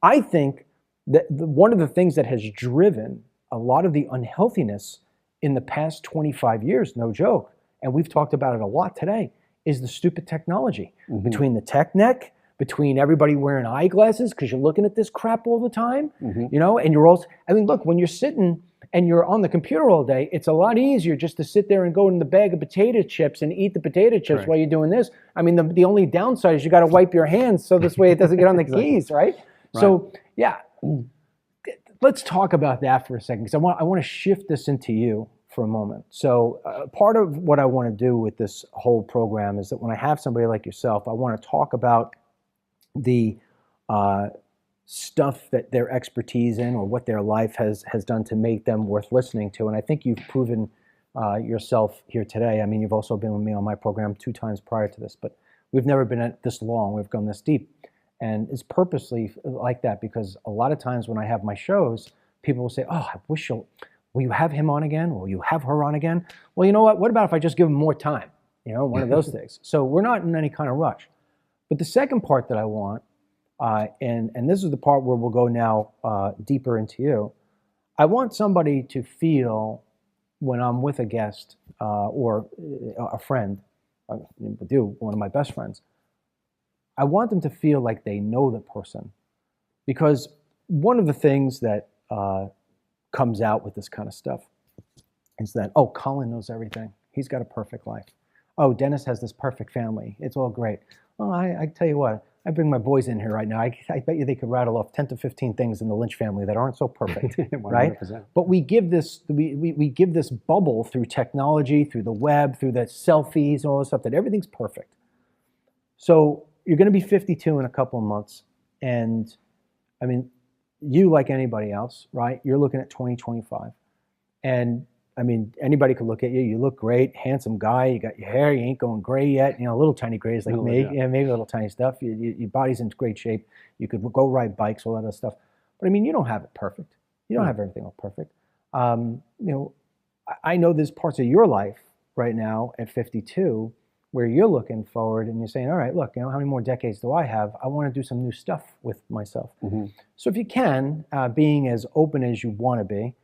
I think that one of the things that has driven a lot of the unhealthiness in the past 25 years, no joke, and we've talked about it a lot today, is the stupid technology. Mm-hmm. Between the tech neck, between everybody wearing eyeglasses because you're looking at this crap all the time, you know, and you're also, I mean, look, when you're sitting and you're on the computer all day, it's a lot easier just to sit there and go in the bag of potato chips and eat the potato chips while you're doing this. I mean, the only downside is you got to wipe your hands so this way it doesn't get on the keys, right? So, yeah, let's talk about that for a second, because I want to shift this into you for a moment. So part of what I want to do with this whole program is that when I have somebody like yourself, I want to talk about the stuff that their expertise in, or what their life has done to make them worth listening to. And I think you've proven yourself here today. I mean, you've also been with me on my program 2 times prior to this, but we've never been at this long. We've gone this deep. And it's purposely like that, because a lot of times when I have my shows, people will say, oh, I wish will you have him on again? Will you have her on again? Well, you know what about if I just give them more time? You know, one of those things. So we're not in any kind of rush. But the second part that I want, and this is the part where we'll go now deeper into you, I want somebody to feel when I'm with a guest or a friend, with you, one of my best friends, I want them to feel like they know the person. Because one of the things that comes out with this kind of stuff is that, oh, Colin knows everything. He's got a perfect life. Oh, Dennis has this perfect family. It's all great. Well, I tell you what, I bring my boys in here right now. I bet you they could rattle off 10 to 15 things in the Lynch family that aren't so perfect, right? But we give this we give this bubble through technology, through the web, through the selfies, and all this stuff, that everything's perfect. So you're going to be 52 in a couple of months, and I mean, you, like anybody else, right? You're looking at 2025, and I mean, anybody could look at you. You look great, handsome guy. You got your hair. You ain't going gray yet. You know, little tiny grays like me. Yeah, maybe little tiny stuff. Your body's in great shape. You could go ride bikes, all that other stuff. But I mean, you don't have it perfect. You don't have everything all perfect. You know, I know there's parts of your life right now at 52 where you're looking forward and you're saying, all right, look, you know, how many more decades do I have? I want to do some new stuff with myself. Mm-hmm. So if you can, being as open as you want to be,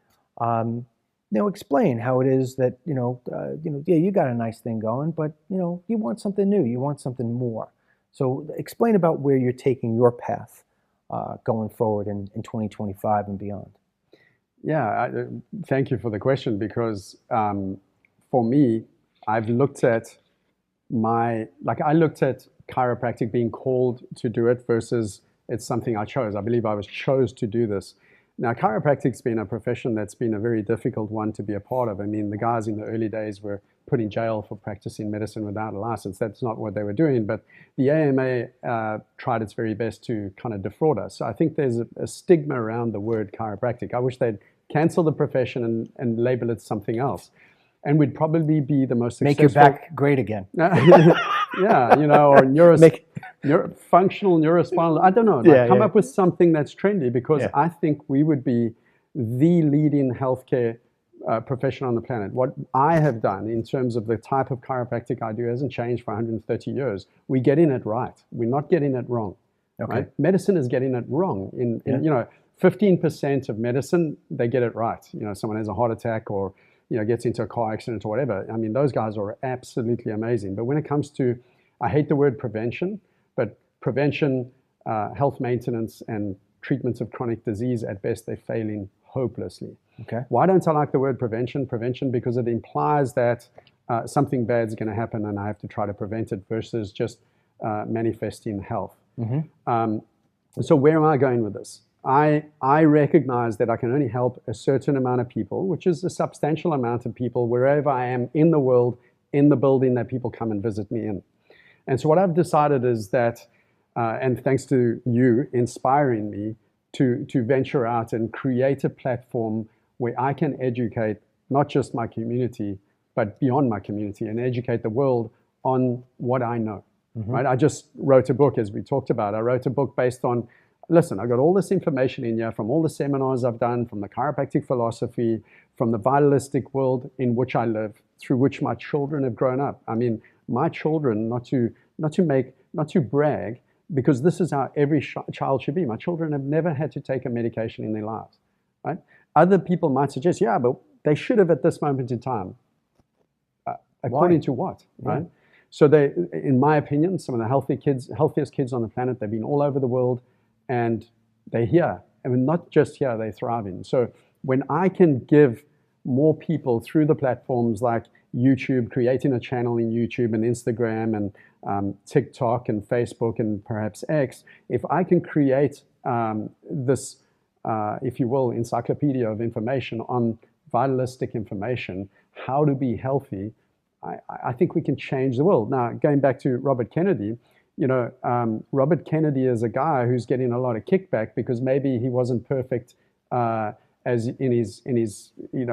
you know, explain how it is that, yeah, you got a nice thing going, but, you know, you want something new. You want something more. So explain about where you're taking your path going forward in 2025 and beyond. Yeah, thank you for the question, because for me, I've looked at I looked at chiropractic being called to do it versus it's something I chose. I believe I was chose to do this. Now, chiropractic's been a profession that's been a very difficult one to be a part of. I mean, the guys in the early days were put in jail for practicing medicine without a license. That's not what they were doing, but the AMA tried its very best to kind of defraud us. So I think there's a stigma around the word chiropractic. I wish they'd cancel the profession and label it something else. And we'd probably be the most successful. Make your back great again. Yeah, you know, or functional neurospinal. I don't know. Come up with something that's trendy, because I think we would be the leading healthcare profession on the planet. What I have done in terms of the type of chiropractic I do hasn't changed for 130 years. We get in it right. We're not getting it wrong. Okay. Right? Medicine is getting it wrong. In 15% of medicine, they get it right. You know, someone has a heart attack or gets into a car accident or whatever. I mean, those guys are absolutely amazing. But when it comes to, I hate the word prevention, but prevention, health maintenance, and treatments of chronic disease, at best, they're failing hopelessly. Okay. Why don't I like the word prevention? Prevention, because it implies that something bad is going to happen and I have to try to prevent it, versus just manifesting health. Mm-hmm. So where am I going with this? I recognize that I can only help a certain amount of people, which is a substantial amount of people, wherever I am in the world, in the building that people come and visit me in. And so what I've decided is that, and thanks to you inspiring me to venture out and create a platform where I can educate not just my community, but beyond my community, and educate the world on what I know. Mm-hmm. Right? I just wrote a book, as we talked about. I wrote a book based on, listen, I got all this information in here from all the seminars I've done, from the chiropractic philosophy, from the vitalistic world in which I live, through which my children have grown up. I mean, my children, not to brag, because this is how every child should be. My children have never had to take a medication in their lives, right? Other people might suggest, yeah, but they should have at this moment in time. According to what, right? Yeah. So they, in my opinion, some of the healthiest kids on the planet, they've been all over the world, and they're here. I mean, not just here, they're thriving. So when I can give more people through the platforms like YouTube, creating a channel in YouTube and Instagram and TikTok and Facebook and perhaps X, if I can create this if you will, encyclopedia of information on vitalistic information, how to be healthy, I think we can change the world. Now, going back to Robert Kennedy, Robert Kennedy is a guy who's getting a lot of kickback because maybe he wasn't perfect as in his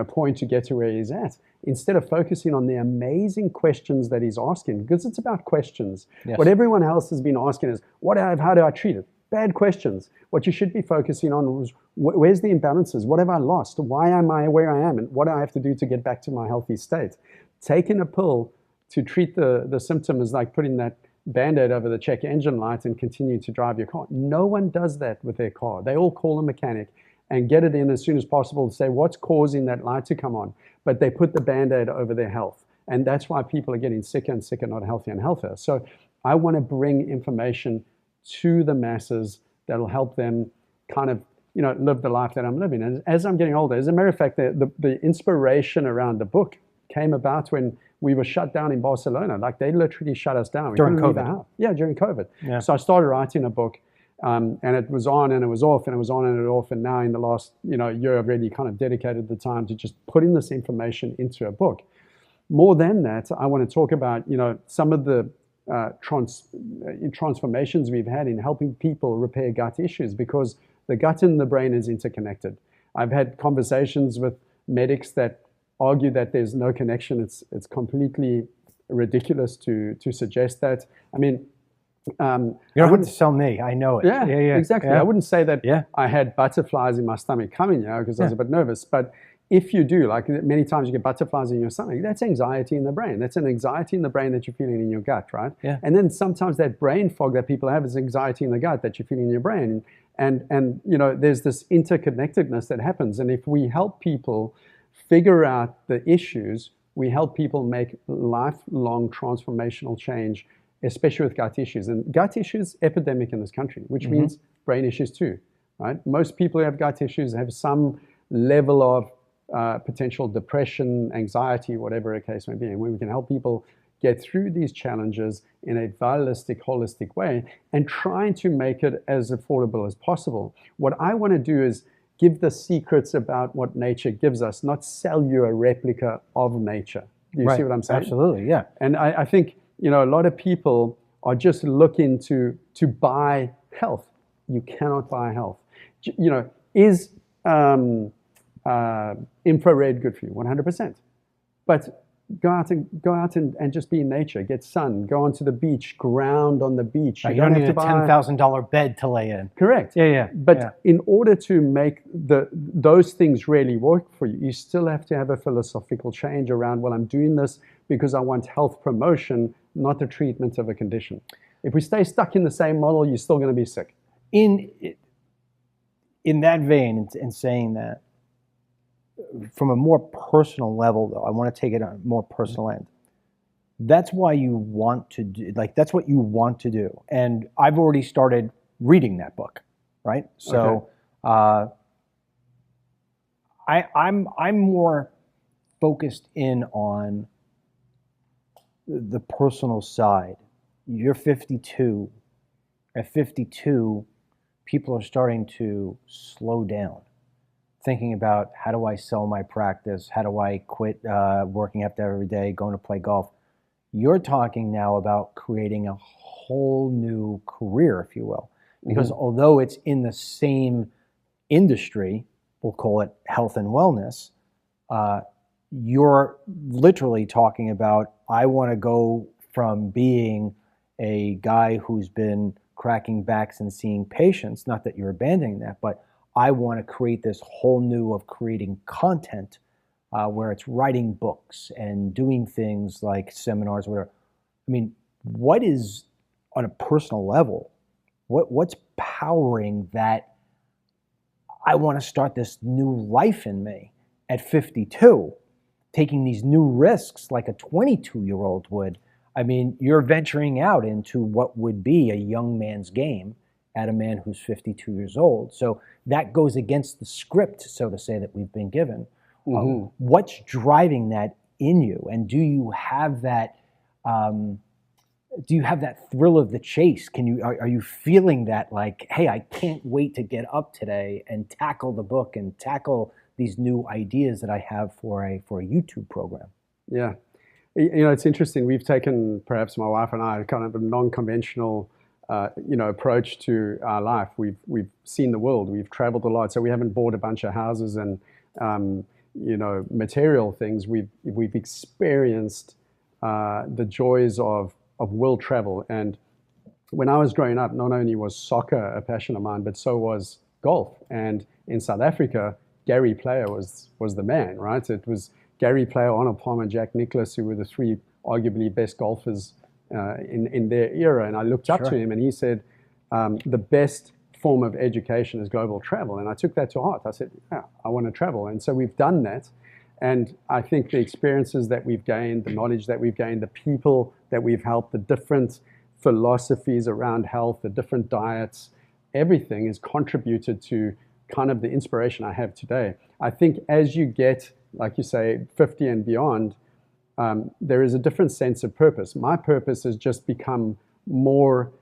point to get to where he's at. Instead of focusing on the amazing questions that he's asking, because it's about questions. Yes. What everyone else has been asking is, how do I treat it? Bad questions. What you should be focusing on was, where's the imbalances? What have I lost? Why am I where I am? And what do I have to do to get back to my healthy state? Taking a pill to treat the symptom is like putting that Band-Aid over the check engine light and continue to drive your car. No one does that with their car. They all call a mechanic and get it in as soon as possible to say what's causing that light to come on. But they put the Band-Aid over their health. And that's why people are getting sicker and sicker, not healthier and healthier. So I want to bring information to the masses that'll help them kind of, live the life that I'm living. And as I'm getting older, as a matter of fact, the inspiration around the book came about when we were shut down in Barcelona. Like, they literally shut us down. During COVID. Yeah, during COVID. Yeah. So I started writing a book, and it was on and it was off, and it was on and it was off. And now in the last year, I've really kind of dedicated the time to just putting this information into a book. More than that, I want to talk about some of the transformations we've had in helping people repair gut issues, because the gut and the brain is interconnected. I've had conversations with medics that argue that there's no connection. It's completely ridiculous to suggest that. I mean, you don't have to sell me. I know it. Yeah, exactly. Yeah. I wouldn't say that Yeah. I had butterflies in my stomach coming, because I was a bit nervous. But if you do, like many times you get butterflies in your stomach, that's anxiety in the brain. That's an anxiety in the brain that you're feeling in your gut, right? Yeah. And then sometimes that brain fog that people have is anxiety in the gut that you're feeling in your brain. And there's this interconnectedness that happens. And if we help people figure out the issues, we help people make lifelong transformational change, especially with gut issues. And gut issues epidemic in this country, which means brain issues too, right? Most people who have gut issues have some level of potential depression, anxiety, whatever the case may be. And when we can help people get through these challenges in a vitalistic, holistic way and trying to make it as affordable as possible. What I want to do is give the secrets about what nature gives us, not sell you a replica of nature. Do you see what I'm saying? Absolutely, yeah. And I think, a lot of people are just looking to buy health. You cannot buy health. Is infrared good for you? 100%. But go out and just be in nature, get sun, go onto the beach, ground on the beach. You don't need a $10,000 bed to lay in. Correct. Yeah. But in order to make those things really work for you, you still have to have a philosophical change around, well, I'm doing this because I want health promotion, not the treatment of a condition. If we stay stuck in the same model, you're still going to be sick. In that vein, in saying that, from a more personal level, though, I want to take it on a more personal end. That's why you want to do, that's what you want to do. And I've already started reading that book, right? So I'm more focused in on the personal side. You're 52. At 52, people are starting to slow down, thinking about, how do I sell my practice? How do I quit working after every day, going to play golf? You're talking now about creating a whole new career, if you will. Because although it's in the same industry, we'll call it health and wellness, you're literally talking about, I want to go from being a guy who's been cracking backs and seeing patients, not that you're abandoning that, but I want to create this whole new of creating content where it's writing books and doing things like seminars, whatever. I mean, what is, on a personal level, what's powering that I want to start this new life in me at 52, taking these new risks like a 22-year-old would? I mean, you're venturing out into what would be a young man's game at a man who's 52 years old. So that goes against the script, so to say, that we've been given. What's driving that in you? And do you have that do you have that thrill of the chase? Are you feeling that, like, hey, I can't wait to get up today and tackle the book and tackle these new ideas that I have for a YouTube program? Yeah. It's interesting. We've taken, perhaps my wife and I, kind of a non-conventional, approach to our life. We've seen the world. We've traveled a lot. So we haven't bought a bunch of houses and, material things. We've experienced the joys of world travel. And when I was growing up, not only was soccer a passion of mine, but so was golf. And in South Africa, Gary Player was the man, right? It was Gary Player, Arnold Palmer, Jack Nicklaus, who were the three arguably best golfers in their era. And I looked up to him, and he said, the best form of education is global travel. And I took that to heart. I said, yeah, I want to travel. And so we've done that. And I think the experiences that we've gained, the knowledge that we've gained, the people that we've helped, the different philosophies around health, the different diets, everything has contributed to kind of the inspiration I have today. I think as you get, like you say, 50 and beyond, there is a different sense of purpose. My purpose has just become more,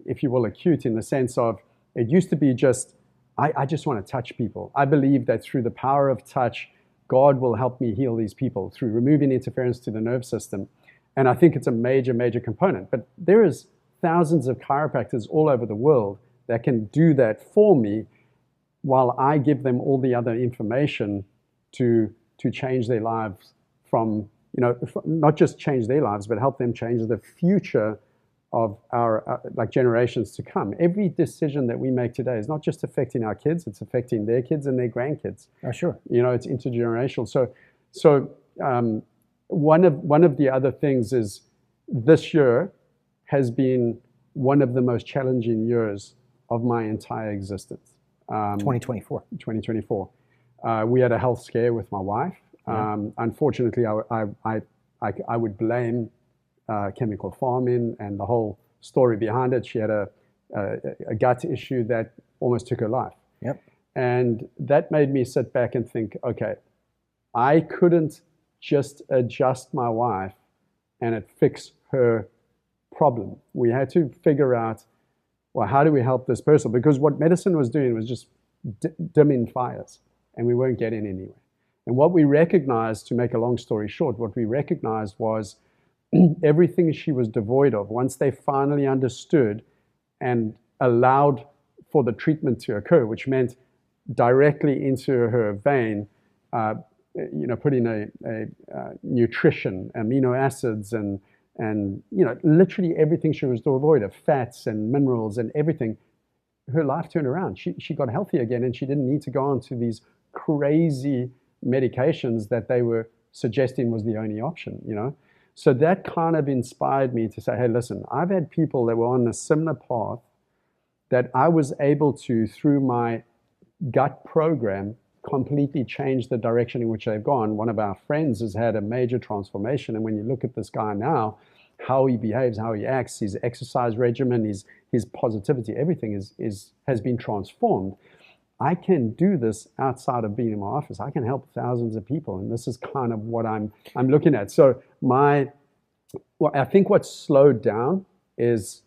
if you will, acute, in the sense of, it used to be just, I just want to touch people. I believe that through the power of touch, God will help me heal these people through removing interference to the nerve system. And I think it's a major, major component. But there is thousands of chiropractors all over the world that can do that for me, while I give them all the other information to change their lives from, not just change their lives, but help them change the future of our generations to come. Every decision that we make today is not just affecting our kids, it's affecting their kids and their grandkids. Oh, sure. It's intergenerational. So one of the other things is, this year has been one of the most challenging years of my entire existence. 2024. 2024. We had a health scare with my wife. Yeah. Unfortunately, I would blame chemical farming and the whole story behind it. She had a gut issue that almost took her life. Yep. And that made me sit back and think, okay, I couldn't just adjust my wife and it fix her problem. We had to figure out, well, how do we help this person? Because what medicine was doing was just dimming fires, and we weren't getting anywhere. And what we recognized, to make a long story short, what we recognized was everything she was devoid of, once they finally understood and allowed for the treatment to occur, which meant directly into her vein, putting a nutrition, amino acids, and literally everything she was devoid of, fats and minerals and everything, her life turned around. She got healthy again, and she didn't need to go on to these crazy medications that they were suggesting was the only option, So that kind of inspired me to say, hey, listen, I've had people that were on a similar path that I was able to, through my gut program, completely change the direction in which they've gone. One of our friends has had a major transformation. And when you look at this guy now, how he behaves, how he acts, his exercise regimen, his positivity, everything has been transformed. I can do this outside of being in my office. I can help thousands of people, and this is kind of what I'm looking at. So I think what's slowed down is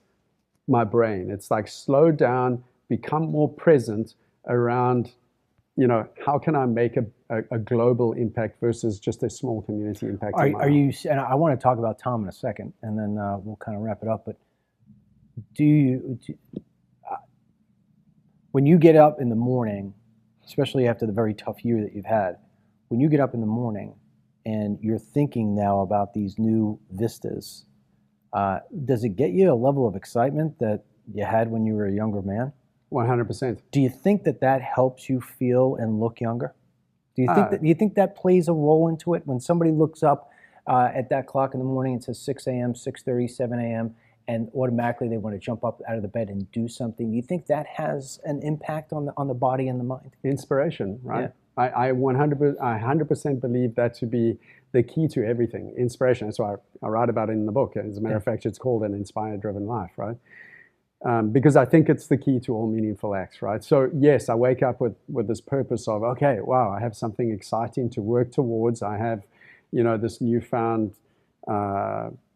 my brain. It's like slow down, become more present around, how can I make a global impact versus just a small community impact. Are you? And I want to talk about Tom in a second, and then we'll kind of wrap it up. But when you get up in the morning, especially after the very tough year that you've had, when you get up in the morning and you're thinking now about these new vistas, does it get you a level of excitement that you had when you were a younger man? 100%. Do you think that helps you feel and look younger? Do you think that plays a role into it? When somebody looks up at that clock in the morning, it says 6 a.m., 6:30, 7 a.m., and automatically they want to jump up out of the bed and do something. Do you think that has an impact on the body and the mind? Inspiration, right? Yeah. I 100% believe that to be the key to everything. Inspiration. That's why I write about it in the book. As a matter of fact, it's called An Inspired-Driven Life, right? Because I think it's the key to all meaningful acts, right? So yes, I wake up with this purpose of, okay, wow, I have something exciting to work towards. I have, this newfound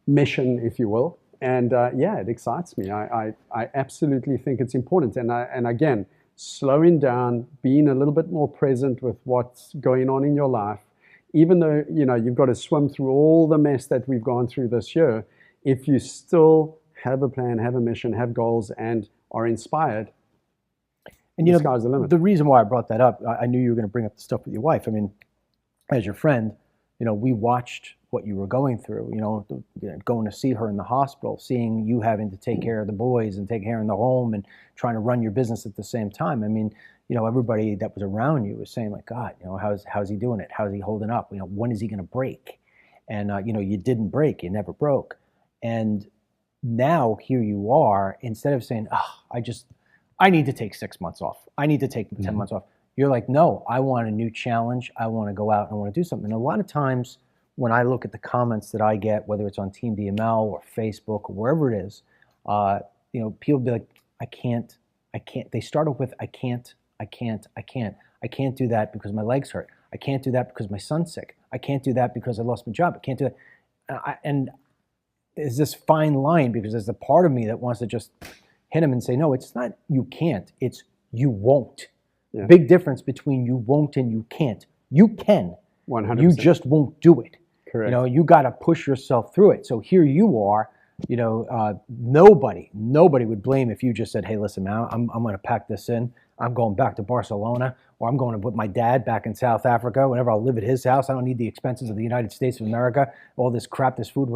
mission, if you will. And yeah, it excites me. I absolutely think it's important. And again, slowing down, being a little bit more present with what's going on in your life, even though you've got to swim through all the mess that we've gone through this year, if you still have a plan, have a mission, have goals, and are inspired, and the sky's the limit. The reason why I brought that up, I knew you were going to bring up the stuff with your wife. I mean, as your friend, we watched what you were going through, going to see her in the hospital, seeing you having to take care of the boys and take care of the home and trying to run your business at the same time. I mean, everybody that was around you was saying, like, God, how's he doing it? How's he holding up? When is he going to break? And, you didn't break, you never broke. And now here you are, instead of saying, I need to take 6 months off. I need to take 10 months off. You're like, no, I want a new challenge. I want to go out and I want to do something. And a lot of times when I look at the comments that I get, whether it's on Team DML or Facebook or wherever it is, people be like, I can't. They start off with, I can't do that because my legs hurt. I can't do that because my son's sick. I can't do that because I lost my job. I can't do that. And there's this fine line, because there's a part of me that wants to just hit him and say, no, it's not you can't, it's you won't. Yeah. Big difference between you won't and you can't. You can. 100%. You just won't do it. Correct. You got to push yourself through it. So here you are, nobody would blame if you just said, hey, listen, man, I'm going to pack this in. I'm going back to Barcelona, or I'm going to put my dad back in South Africa. Whenever I'll live at his house, I don't need the expenses of the United States of America, all this crap, this food.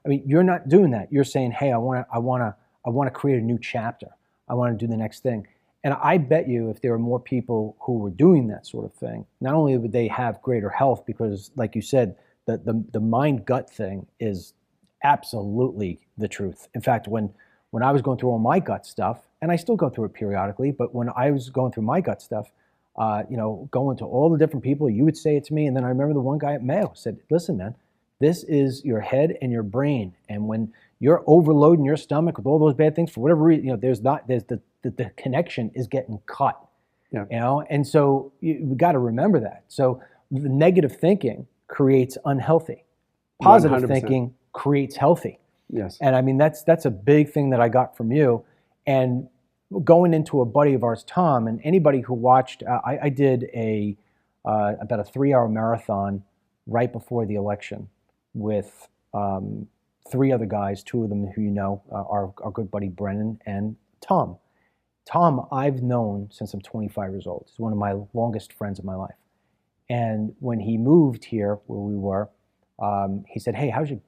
I mean, you're not doing that. You're saying, hey, I want to create a new chapter. I want to do the next thing. And I bet you if there were more people who were doing that sort of thing, not only would they have greater health, because like you said, the mind-gut thing is absolutely the truth. In fact, when I was going through all my gut stuff, and I still go through it periodically, but when I was going through my gut stuff, going to all the different people, you would say it to me, and then I remember the one guy at Mayo said, listen, man, this is your head and your brain, and when you're overloading your stomach with all those bad things, for whatever reason, there's the connection is getting cut. Yeah. And so we got to remember that. So the negative thinking creates unhealthy. Positive 100%. Thinking creates healthy. Yes. And I mean, that's a big thing that I got from you. And going into a buddy of ours, Tom, and anybody who watched, I did about a 3-hour marathon right before the election with 3 other guys, 2 of them who our good buddy Brennan and Tom. Tom, I've known since I'm 25 years old. He's one of my longest friends of my life. And when he moved here, where we were, he said, hey, how's your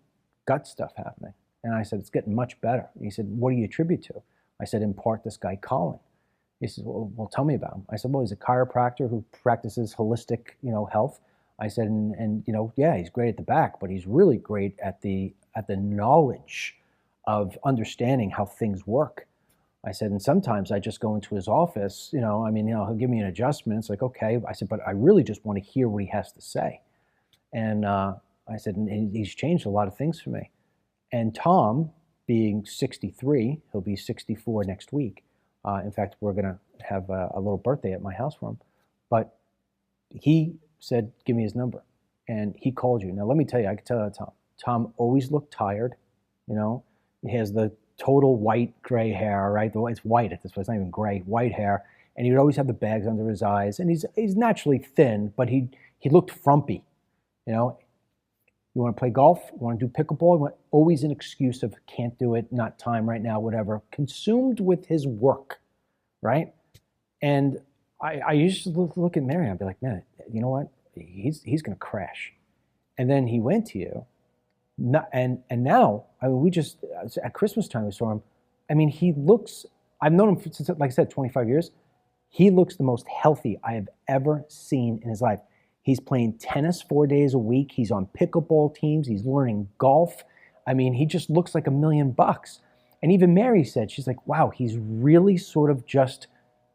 gut stuff happening? And I said, it's getting much better. And he said, what do you attribute to? I said, in part, this guy, Colin. He says, well, tell me about him. I said, well, he's a chiropractor who practices holistic, health. I said, and yeah, he's great at the back, but he's really great at the knowledge of understanding how things work. I said, and sometimes I just go into his office, he'll give me an adjustment. It's like, okay. I said, but I really just want to hear what he has to say. And I said, and he's changed a lot of things for me. And Tom, being 63, he'll be 64 next week. In fact, we're going to have a little birthday at my house for him. But he said, give me his number. And he called you. Now, let me tell you, I can tell that Tom always looked tired. He has the total white gray hair, right? It's white at this point. It's not even gray, white hair. And he would always have the bags under his eyes. And he's naturally thin, but he looked frumpy. You want to play golf? You want to do pickleball? Always an excuse of can't do it, not time right now, whatever. Consumed with his work, right? And I used to look at Mary and I'd be like, man, you know what? He's going to crash. And then he went to you. And now, we just, at Christmas time we saw him. He looks, I've known him since, like I said, 25 years. He looks the most healthy I have ever seen in his life. He's playing tennis 4 days a week. He's on pickleball teams. He's learning golf. He just looks like $1 million. And even Mary said, she's like, wow, he's really sort of just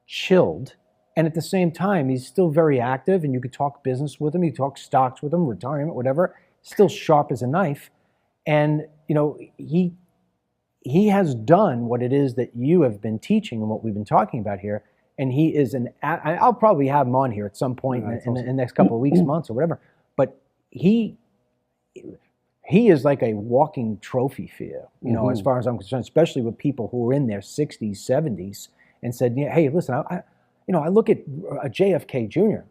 chilled. And at the same time, he's still very active, and you could talk business with him. You could talk stocks with him, retirement, whatever. Still sharp as a knife. And, he has done what it is that you have been teaching and what we've been talking about here. And he is I'll probably have him on here at some point in the next couple of weeks, months, or whatever. But he is like a walking trophy for you, you know, as far as I'm concerned, especially with people who are in their 60s, 70s, and said, yeah, hey, listen, I look at JFK Jr.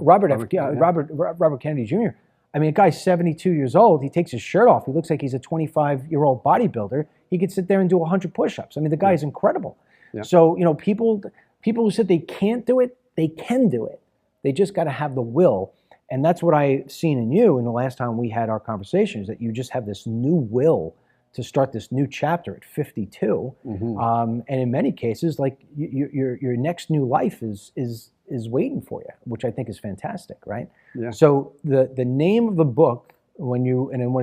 Robert Kennedy Jr. I mean, a guy's 72 years old. He takes his shirt off. He looks like he's a 25-year-old bodybuilder. He could sit there and do 100 push-ups. I mean, the guy is incredible. Yeah. So, you know, people who said they can't do it, they can do it. They just got to have the will. And that's what I've seen in you in the last time we had our conversation, is that you just have this new will to start this new chapter at 52. And in many cases, like your next new life is waiting for you, which I think is fantastic, right? Yeah. So the name of the book, when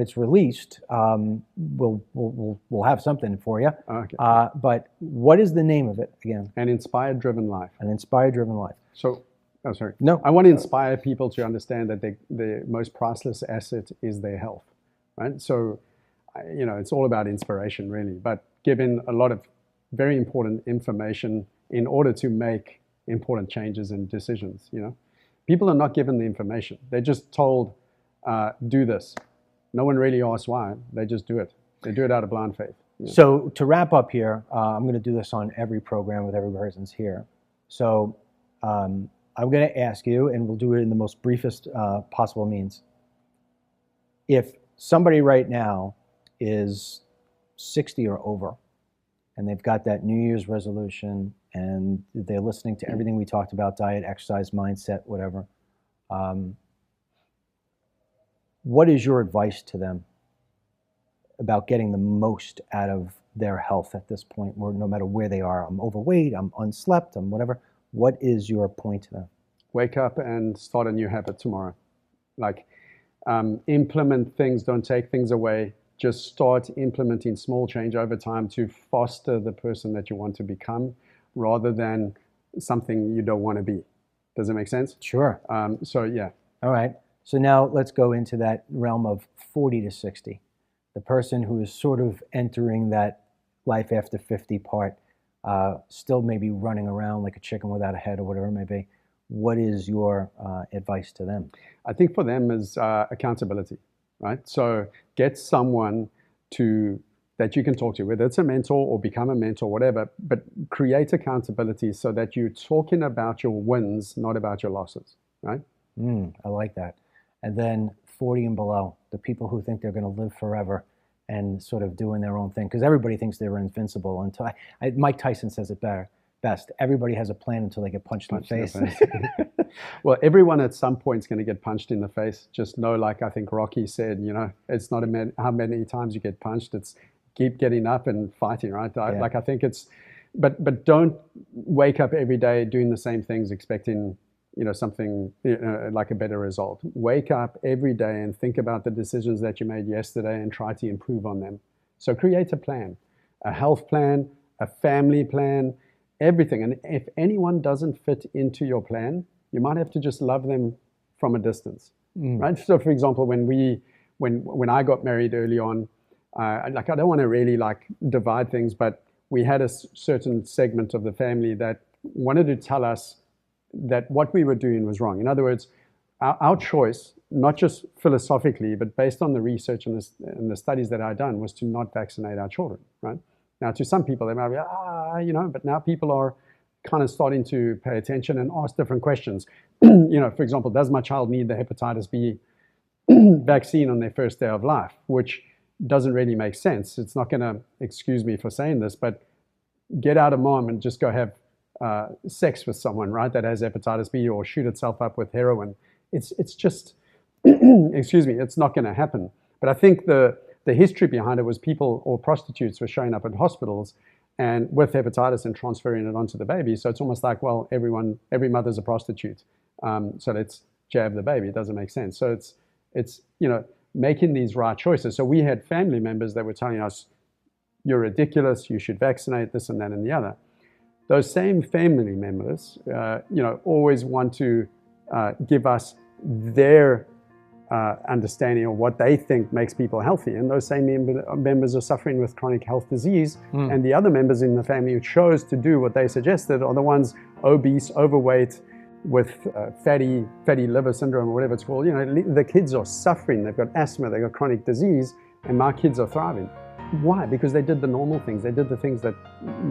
it's released, we'll have something for you. Okay. But what is the name of it again? An Inspired Driven Life. An Inspired Driven Life. So, oh, sorry. No. I want to inspire people to understand that the most priceless asset is their health, right? So, you know, it's all about inspiration, really, but given a lot of very important information in order to make important changes and decisions, you know. People are not given the information. They're just told, do this. No one really asks why. They just do it. They do it out of blind faith. You know? So to wrap up here, I'm going to do this on every program with every person's here. So I'm going to ask you, and we'll do it in the most briefest possible means. If somebody right now is 60 or over, and they've got that New Year's resolution, and they're listening to everything we talked about, diet, exercise, mindset, whatever, what is your advice to them about getting the most out of their health at this point, where no matter where they are, I'm overweight, I'm unslept, I'm whatever, what is your point to them? Wake up and start a new habit tomorrow. Like, implement things, don't take things away. Just start implementing small change over time to foster the person that you want to become, rather than something you don't want to be. Does it make sense? Sure. So yeah. All right. So now let's go into that realm of 40 to 60. The person who is sort of entering that life after 50 part, still maybe running around like a chicken without a head or whatever it may be. What is your advice to them? I think for them is accountability, right? So get someone that you can talk to, whether it's a mentor or become a mentor, whatever, but create accountability so that you're talking about your wins, not about your losses, right? I like that. And then 40 and below, the people who think they're going to live forever and sort of doing their own thing, because everybody thinks they're invincible until Mike Tyson says it best. Everybody has a plan until they get punched in the face. Well, everyone at some point is going to get punched in the face. Just know, like I think Rocky said, you know, it's not how many times you get punched. It's keep getting up and fighting, right? Yeah. Like I think it's, but don't wake up every day doing the same things expecting, you know, something like a better result. Wake up every day and think about the decisions that you made yesterday and try to improve on them. So create a plan, a health plan, a family plan, everything. And if anyone doesn't fit into your plan, you might have to just love them from a distance, right? So for example, when I got married early on, I don't want to really like divide things, but we had a certain segment of the family that wanted to tell us that what we were doing was wrong. In other words, our choice, not just philosophically, but based on the research and the studies that I'd done, was to not vaccinate our children, right? Now, to some people, they might be, you know, but now people are kind of starting to pay attention and ask different questions. You know, for example, does my child need the hepatitis B vaccine on their first day of life? Which doesn't really make sense. It's not going to excuse me for saying this, but get out of mom and just go have sex with someone, right, that has hepatitis B, or shoot itself up with heroin. It's just, excuse me, it's not going to happen. But I think the history behind it was people or prostitutes were showing up at hospitals and with hepatitis and transferring it onto the baby. So it's almost like, well, every mother's a prostitute. So let's jab the baby. It doesn't make sense. So it's you know, making these right choices. So we had family members that were telling us, you're ridiculous, you should vaccinate, this and that and the other. Those same family members, you know, always want to give us their understanding of what they think makes people healthy. And those same members are suffering with chronic health disease. And the other members in the family who chose to do what they suggested are the ones obese, overweight, fatty liver syndrome or whatever it's called. The kids are suffering. They've got asthma. They've got chronic disease, and my kids are thriving. Why? Because they did the normal things. They did the things that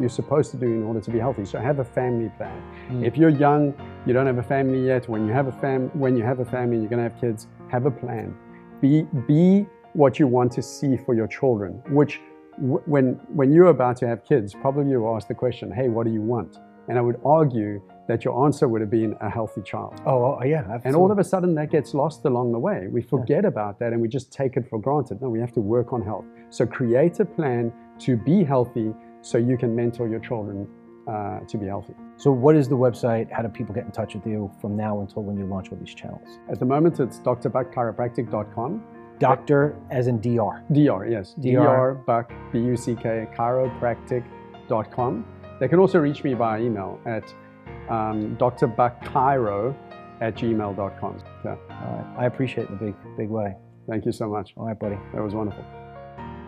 you're supposed to do in order to be healthy. So have a family plan. If you're young, you don't have a family yet. When you have a family, you're going to have kids. Have a plan. Be what you want to see for your children. Which, when you're about to have kids, probably you ask the question, "Hey, what do you want?" And I would argue that your answer would have been a healthy child. Oh yeah, absolutely. And all of a sudden that gets lost along the way. We forget about that and we just take it for granted. No, we have to work on health. So create a plan to be healthy so you can mentor your children to be healthy. So what is the website? How do people get in touch with you from now until when you launch all these channels? At the moment, it's drbuckchiropractic.com. Doctor as in DR. DR, yes. DR Buck, B-U-C-K, chiropractic.com. They can also reach me via email at drbuckchiro@gmail.com. Yeah. All right. I appreciate it in a big way. Thank you so much. All right, buddy. That was wonderful.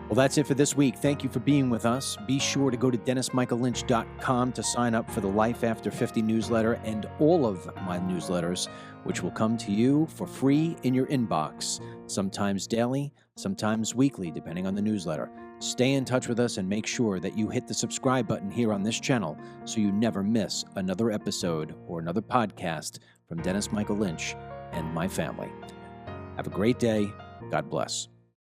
Well, that's it for this week. Thank you for being with us. Be sure to go to DennisMichaelLynch.com to sign up for the Life After 50 newsletter and all of my newsletters, which will come to you for free in your inbox, sometimes daily, sometimes weekly, depending on the newsletter. Stay in touch with us and make sure that you hit the subscribe button here on this channel so you never miss another episode or another podcast from Dennis Michael Lynch and my family. Have a great day. God bless.